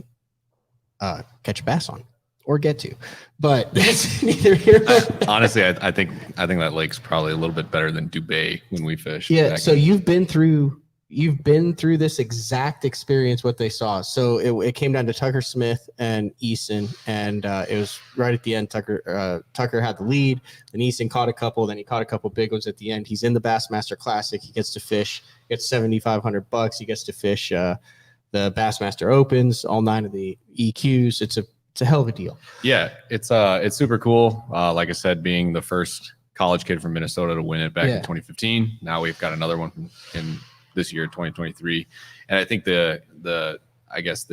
Speaker 4: catch a bass on or get to, but that's neither here nor there.
Speaker 6: Honestly, I think that lake's probably a little bit better than Dubay when we fish.
Speaker 4: Yeah. So you've been through this exact experience, what they saw. So it came down to Tucker Smith and Easton, and it was right at the end. Tucker had the lead, then Easton caught a couple, then he caught a couple big ones at the end. He's in the Bassmaster Classic. He gets to fish, gets $7,500. He gets to fish the Bassmaster Opens, all 9 of the EQs. It's a hell of a deal.
Speaker 6: Yeah, it's super cool. Like I said, being the first college kid from Minnesota to win it back in 2015. Now we've got another one in this year, 2023. And I think the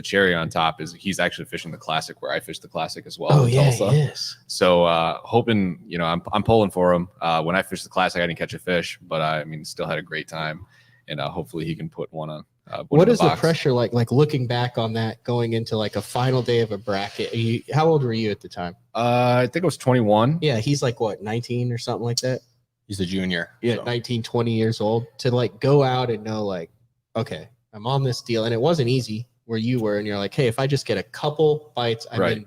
Speaker 6: cherry on top is he's actually fishing the Classic where I fished the Classic as well.
Speaker 4: Oh
Speaker 6: in
Speaker 4: yeah,
Speaker 6: Tulsa.
Speaker 4: he is.
Speaker 6: So hoping, I'm pulling for him. When I fished the Classic, I didn't catch a fish, but I still had a great time. And hopefully he can put one on.
Speaker 4: What is the pressure like looking back on that, going into like a final day of a bracket? How old were you at the time?
Speaker 6: I think it was 21.
Speaker 4: Yeah, he's like what, 19 or something like that?
Speaker 1: He's a junior.
Speaker 4: Yeah,
Speaker 1: so.
Speaker 4: 19, 20 years old, to like go out and know like, okay, I'm on this deal. And it wasn't easy where you were, and you're like, hey, if I just get a couple bites, I'm
Speaker 6: Right.
Speaker 4: in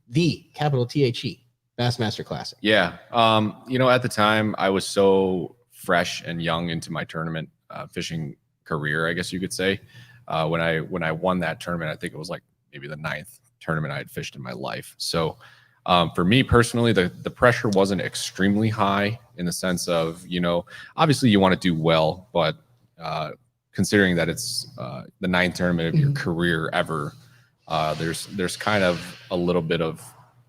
Speaker 4: the capital THE Bassmaster Classic.
Speaker 6: Yeah. At the time I was so fresh and young into my tournament fishing career, I guess you could say. When I won that tournament, I think it was like maybe the 9th tournament I had fished in my life. So for me personally, the pressure wasn't extremely high in the sense of, obviously you want to do well, but considering that it's the 9th tournament of your career ever, there's kind of a little bit of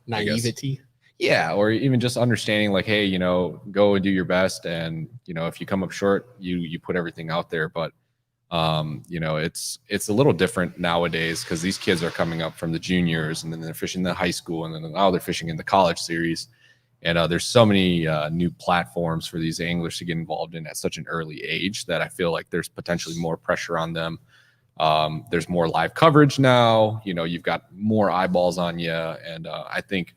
Speaker 4: Naivety.
Speaker 6: Yeah, or even just understanding like, hey, go and do your best, and if you come up short, you put everything out there. But it's a little different nowadays because these kids are coming up from the juniors, and then they're fishing the high school, and then now they're fishing in the college series. And there's so many new platforms for these anglers to get involved in at such an early age that I feel like there's potentially more pressure on them. There's more live coverage now. You've got more eyeballs on you, and I think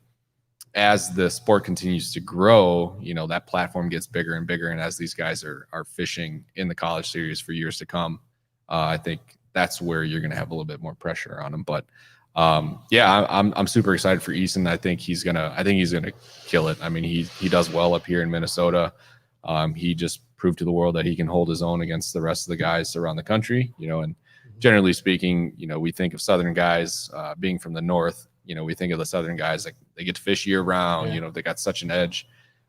Speaker 6: as the sport continues to grow, that platform gets bigger and bigger. And as these guys are fishing in the college series for years to come, I think that's where you're going to have a little bit more pressure on them. But I'm super excited for Easton. I think he's gonna kill it. I mean, he does well up here in Minnesota. He just proved to the world that he can hold his own against the rest of the guys around the country. And generally speaking, we think of Southern guys being from the North. We think of the Southern guys like they get to fish year round.
Speaker 4: Yeah.
Speaker 6: They got such an edge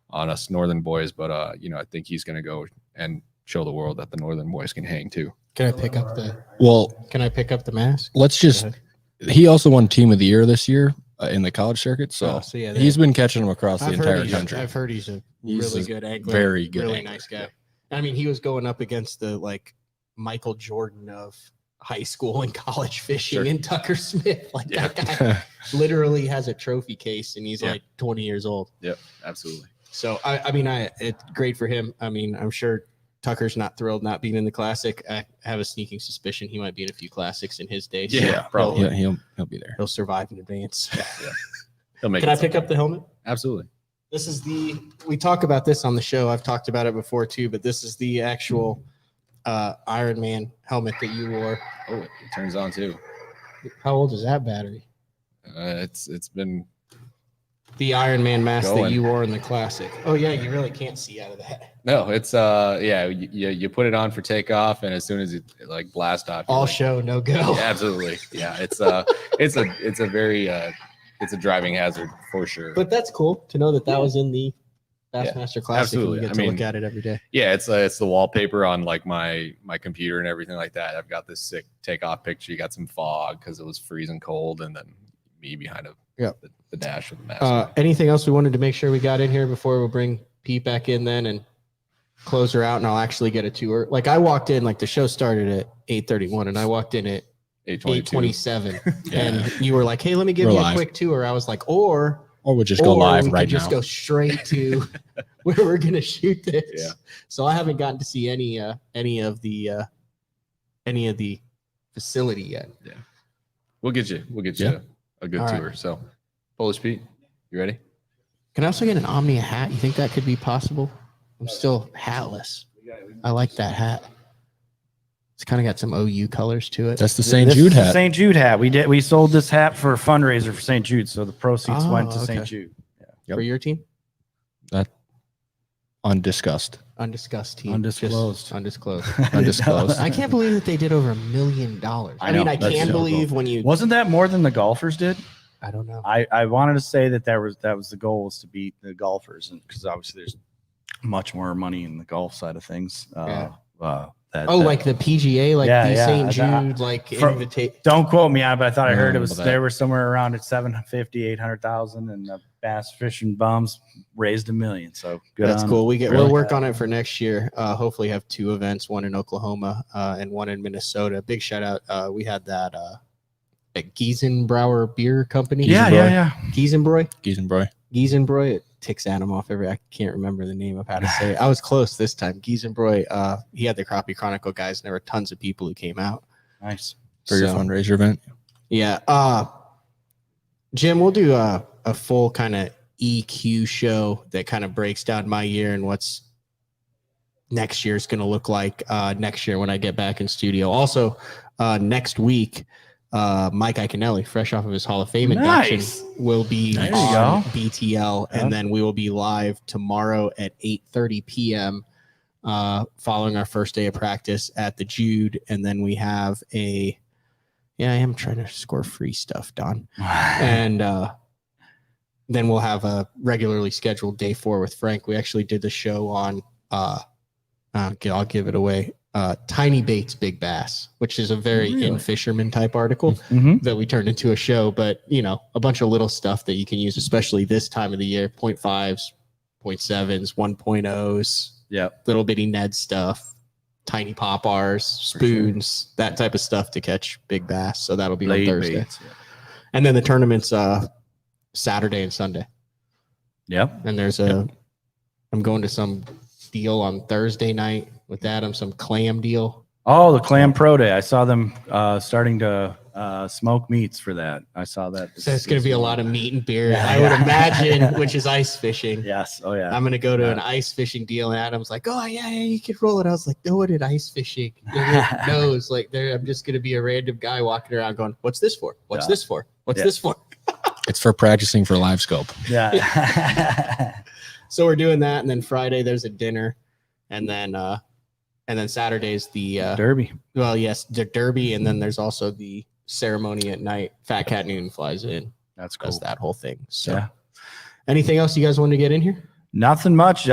Speaker 6: on us Northern boys. But I think he's gonna go and show the world that the Northern boys can hang too.
Speaker 4: Can I pick up the mask?
Speaker 1: Let's just. He also won Team of the Year this year in the college circuit. So, he's been catching them across the entire country.
Speaker 4: I've heard he's a really good angler.
Speaker 1: Very good,
Speaker 4: really
Speaker 1: angler.
Speaker 4: nice guy. I mean, he was going up against the Michael Jordan of high school and college fishing in Tucker Smith. That guy literally has a trophy case, and he's 20 years old.
Speaker 6: Yep, absolutely.
Speaker 4: So it's great for him. I mean, I'm sure Tucker's not thrilled not being in the Classic. I have a sneaking suspicion he might be in a few Classics in his day. So
Speaker 6: probably.
Speaker 1: Yeah, he'll be there.
Speaker 4: He'll survive in advance.
Speaker 6: Yeah. He'll make
Speaker 4: Can I pick up the helmet?
Speaker 6: Absolutely.
Speaker 4: This is we talk about this on the show. I've talked about it before too, but this is the actual Iron Man helmet that you wore.
Speaker 6: Oh, it turns on too.
Speaker 4: How old is that battery?
Speaker 6: It's been
Speaker 4: the Iron Man mask that
Speaker 6: going.
Speaker 4: you wore in the Classic. Oh yeah, you really can't see out of that.
Speaker 6: No, it's you put it on for takeoff, and as soon as it blast off,
Speaker 4: all show, no go.
Speaker 6: Yeah, absolutely. Yeah, it's a very it's a driving hazard for sure.
Speaker 4: But that's cool to know that was in the Bassmaster Classic.
Speaker 6: Absolutely.
Speaker 4: And you get to look at it every day.
Speaker 6: Yeah, it's the wallpaper on my computer and everything like that. I've got this sick takeoff picture. You got some fog because it was freezing cold, and then me behind the dash with the mask.
Speaker 4: Anything else we wanted to make sure we got in here before we'll bring Pete back in then and close her out, and I'll actually get a tour. I walked in, the show started at 8:31, and I walked in at 8:27, and you were like, "Hey, let me give you a quick tour." I was like, or
Speaker 1: we'll just go live right now.
Speaker 4: Just go straight to where we're gonna shoot this.
Speaker 6: Yeah.
Speaker 4: So I haven't gotten to see any of the facility yet.
Speaker 6: Yeah. We'll get you a good tour. Right. So, Polish Pete, you ready?
Speaker 4: Can I also get an Omnia hat? You think that could be possible? I'm still hatless. I like that hat. It's kind of got some OU colors to it.
Speaker 1: That's the St. Jude hat.
Speaker 5: St. Jude hat. We sold this hat for a fundraiser for St. Jude, so the proceeds went to St. Jude.
Speaker 4: Yeah. For your team?
Speaker 1: That undiscussed
Speaker 4: team.
Speaker 5: Undisclosed.
Speaker 1: Undisclosed.
Speaker 4: I can't believe that they did over $1 million. I mean, I can believe when you
Speaker 5: wasn't that more than the golfers did?
Speaker 4: I don't know.
Speaker 5: I wanted to say that was the goal, was to beat the golfers, and because obviously there's much more money in the golf side of things.
Speaker 4: Like the PGA, St. Jude, invitation.
Speaker 5: Don't quote me on it, but I thought I heard it was they were somewhere around at 750, 800,000, and the bass fishing bums raised $1 million. So good.
Speaker 4: That's cool. We'll work on it for next year. Hopefully have 2 events, one in Oklahoma and one in Minnesota. Big shout out. We had that at Giesenbrauer Beer Company.
Speaker 5: Yeah.
Speaker 1: Giesenbräu.
Speaker 4: It ticks Adam off I can't remember the name of how to say it. I was close this time. Giesenbräu. He had the Crappie Chronicle guys, and there were tons of people who came out.
Speaker 5: Nice.
Speaker 1: For your fundraiser event.
Speaker 4: Yeah. Jim, we'll do a full kind of EQ show that kind of breaks down my year and what's next year's going to look like next year when I get back in studio. Also, next week, Mike Iaconelli, fresh off of his Hall of Fame induction, will be on BTL, and then we will be live tomorrow at 8:30 p.m. Following our first day of practice at the Jude, and then we have I am trying to score free stuff, Don, and then we'll have a regularly scheduled day 4 with Frank. We actually did the show on I'll give it away. Tiny Baits Big Bass, which is a very in fisherman type article that we turned into a show. But, a bunch of little stuff that you can use, especially this time of the year, 0.5s, 0.7s, 1.0s, little bitty Ned stuff, tiny pop-Rs, spoons, that type of stuff to catch big bass. So that'll be on Thursday. And then the tournament's Saturday and Sunday.
Speaker 5: Yep.
Speaker 4: And there's I'm going to some deal on Thursday night with Adam, some clam deal.
Speaker 5: Oh, the Clam Pro Day. I saw them starting to smoke meats for that. I saw that.
Speaker 4: So it's going to be a lot of meat and beer, I would imagine, which is ice fishing.
Speaker 5: Yes. Oh, yeah.
Speaker 4: I'm going to go to an ice fishing deal, and Adam's like, oh, yeah, you can roll it. I was like, no, what did ice fishing? Knows, like, I'm just going to be a random guy walking around going, what's this for? What's this for? What's this for?
Speaker 1: It's for practicing for live scope.
Speaker 5: Yeah.
Speaker 4: So we're doing that, and then Friday there's a dinner, and then Saturday's the
Speaker 5: Derby.
Speaker 4: Well, yes, the Derby, and then there's also the ceremony at night. Fat Cat Noon flies in.
Speaker 5: That's cool.
Speaker 4: Does that whole thing. So, anything else you guys want to get in here?
Speaker 5: Nothing much.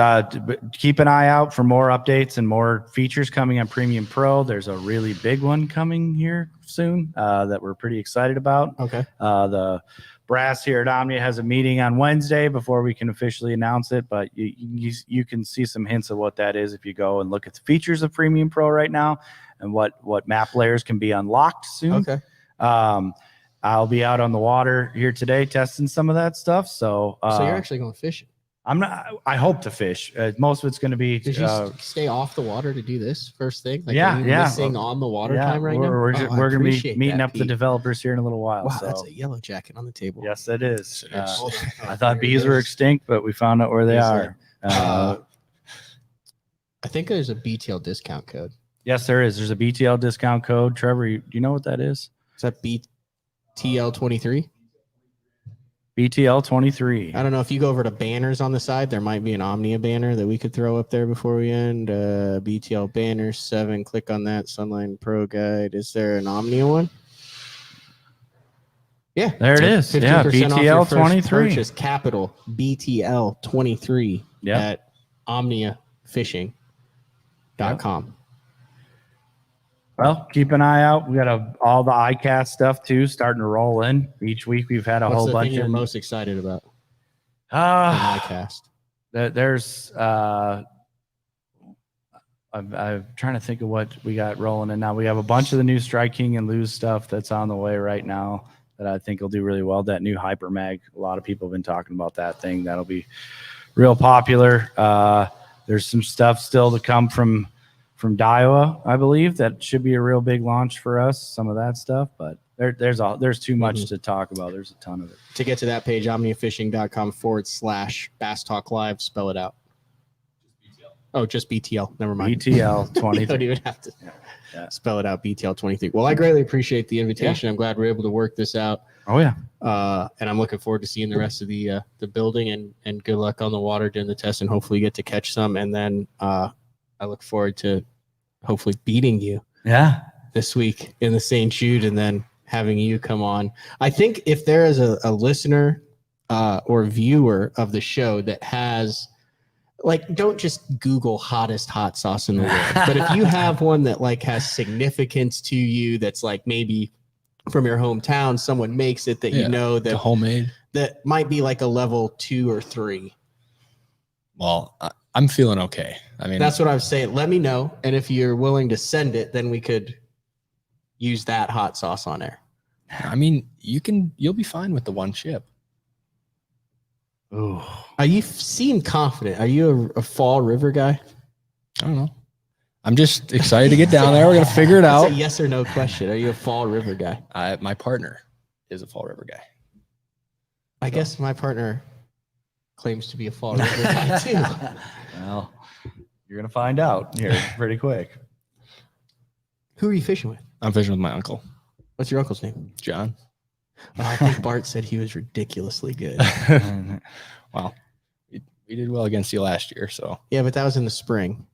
Speaker 5: Keep an eye out for more updates and more features coming on Premium Pro. There's a really big one coming here soon that we're pretty excited about.
Speaker 4: Okay.
Speaker 5: The brass here at Omnia has a meeting on Wednesday before we can officially announce it, but you can see some hints of what that is if you go and look at the features of Premium Pro right now and what map layers can be unlocked soon.
Speaker 4: Okay.
Speaker 5: I'll be out on the water here today testing some of that stuff. So
Speaker 4: you're actually going fishing?
Speaker 5: I'm not. I hope to fish. Most of it's going to be.
Speaker 4: Did you stay off the water to do this first thing? Like,
Speaker 5: yeah.
Speaker 4: Missing on the water time right now.
Speaker 5: We're going to be meeting up the developers here in a little while.
Speaker 4: Wow,
Speaker 5: so.
Speaker 4: that's a yellow jacket on the table.
Speaker 5: Yes, it is. I thought
Speaker 4: There
Speaker 5: bees
Speaker 4: it
Speaker 5: were
Speaker 4: is.
Speaker 5: extinct, but we found out where they are.
Speaker 4: I think there's a BTL discount code.
Speaker 5: Yes, there is. There's a BTL discount code. Trevor, do you know what that is?
Speaker 4: Is that BTL23?
Speaker 5: BTL23.
Speaker 4: I don't know. If you go over to banners on the side, there might be an Omnia banner that we could throw up there before we end. BTL banner 7. Click on that. Sunline Pro Guide. Is there an Omnia one? Yeah.
Speaker 5: There it is. Yeah,
Speaker 4: 15% off your first
Speaker 5: BTL23.
Speaker 4: purchase, capital BTL23 at OmniaFishing.com.
Speaker 5: Well, keep an eye out. We got all the ICAST stuff too starting to roll in. Each week we've had a
Speaker 4: What's
Speaker 5: whole
Speaker 4: the
Speaker 5: bunch
Speaker 4: thing you're
Speaker 5: of
Speaker 4: most excited about for MyCast?
Speaker 5: There's I'm trying to think of what we got rolling in now. We have a bunch of the new Strike King and Lose stuff that's on the way right now that I think will do really well. That new Hyper Mag, a lot of people have been talking about that thing. That'll be real popular. There's some stuff still to come from Daiwa, I believe. That should be a real big launch for us, some of that stuff, but there's too much to talk about. There's a ton of it.
Speaker 4: To get to that page, omniafishing.com/Bass Talk Live. Spell it out. Oh, just BTL. Never mind.
Speaker 5: BTL23.
Speaker 4: You don't even have to spell it out. BTL23. Well, I greatly appreciate the invitation. I'm glad we're able to work this out.
Speaker 5: Oh yeah.
Speaker 4: And I'm looking forward to seeing the rest of the building and good luck on the water during the test and hopefully get to catch some. And then I look forward to hopefully beating you this week in the St. Jude and then having you come on. I think if there is a listener or viewer of the show that has, like, don't just Google hottest hot sauce in the world, but if you have one that like has significance to you, that's like maybe from your hometown, someone makes it that you know that
Speaker 1: homemade,
Speaker 4: that might be like a level 2 or 3.
Speaker 1: Well, I'm feeling okay. I mean,
Speaker 4: That's what I was saying. Let me know. And if you're willing to send it, then we could use that hot sauce on air.
Speaker 1: I mean, you'll be fine with the one chip.
Speaker 5: Ooh.
Speaker 4: You seem confident. Are you a Fall River guy?
Speaker 1: I don't know. I'm just excited to get down there. We're going to figure it
Speaker 4: That's
Speaker 1: out.
Speaker 4: a yes or no question. Are you a Fall River guy?
Speaker 1: My partner is a Fall River guy.
Speaker 4: I guess my partner claims to be a Fall River guy too.
Speaker 5: Well, you're gonna find out here pretty quick.
Speaker 4: Who are you fishing with?
Speaker 1: I'm fishing with my uncle,
Speaker 4: What's your uncle's name?
Speaker 1: John.
Speaker 4: I think Bart said he was ridiculously good.
Speaker 1: Well, we did well against you last year, so
Speaker 4: Yeah, but that was in the spring,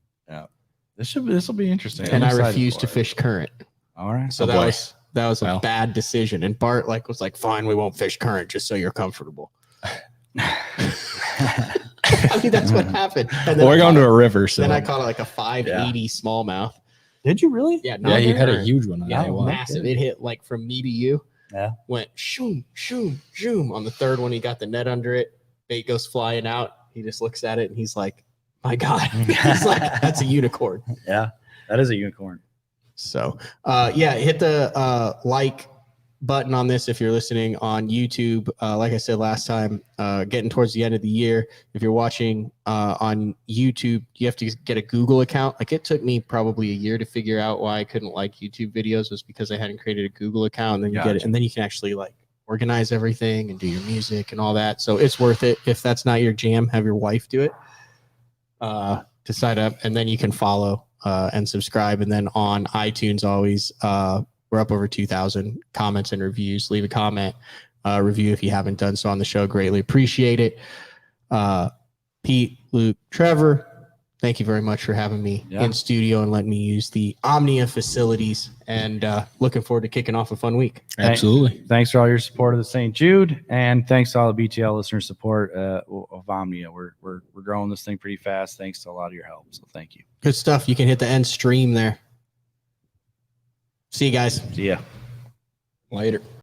Speaker 5: This will be interesting.
Speaker 4: and
Speaker 5: I'm
Speaker 4: I
Speaker 5: excited
Speaker 4: refused to
Speaker 5: for it.
Speaker 4: fish current.
Speaker 5: All right.
Speaker 4: So
Speaker 1: Oh,
Speaker 4: that
Speaker 1: boy.
Speaker 4: was a
Speaker 1: Well.
Speaker 4: bad decision. And Bart was like, "Fine, we won't fish current just so you're comfortable." I mean, that's what happened. And then
Speaker 1: we're
Speaker 4: I
Speaker 1: going
Speaker 4: caught
Speaker 1: to a river. So
Speaker 4: Then I caught like a 580 smallmouth.
Speaker 5: Did you really?
Speaker 4: Yeah,
Speaker 1: Yeah, he had a
Speaker 4: or-
Speaker 1: huge one on
Speaker 4: yeah,
Speaker 1: that one.
Speaker 4: massive. It hit like from me to you.
Speaker 5: Yeah.
Speaker 4: Went shoom, shoom, shoom. On the third one, he got the net under it. Bait goes flying out. He just looks at it and he's like, my God. He's like, that's a unicorn.
Speaker 5: Yeah, that is a unicorn.
Speaker 4: So, yeah, hit the like button on this if you're listening on YouTube. Like I said last time, getting towards the end of the year, if you're watching on YouTube, you have to get a Google account. Like it took me probably a year to figure out why I couldn't like YouTube videos, was because I hadn't created a Google account. And then you get it, and then you can actually like organize everything and do your music and all that. So it's worth it. If that's not your jam, have your wife do it to sign up, and then you can follow and subscribe. And then on iTunes, always we're up over 2,000 comments and reviews. Leave a comment, review if you haven't done so on the show. Greatly appreciate it. Pete, Luke, Trevor, thank you very much for having me in studio and letting me use the Omnia facilities, and looking forward to kicking off a fun week.
Speaker 1: Absolutely.
Speaker 5: Thanks for all your support of the St. Jude, and thanks to all the BTL listener support of Omnia. We're growing this thing pretty fast thanks to a lot of your help. So thank you.
Speaker 4: Good stuff. You can hit the end stream there. See you guys.
Speaker 5: See ya.
Speaker 1: Later.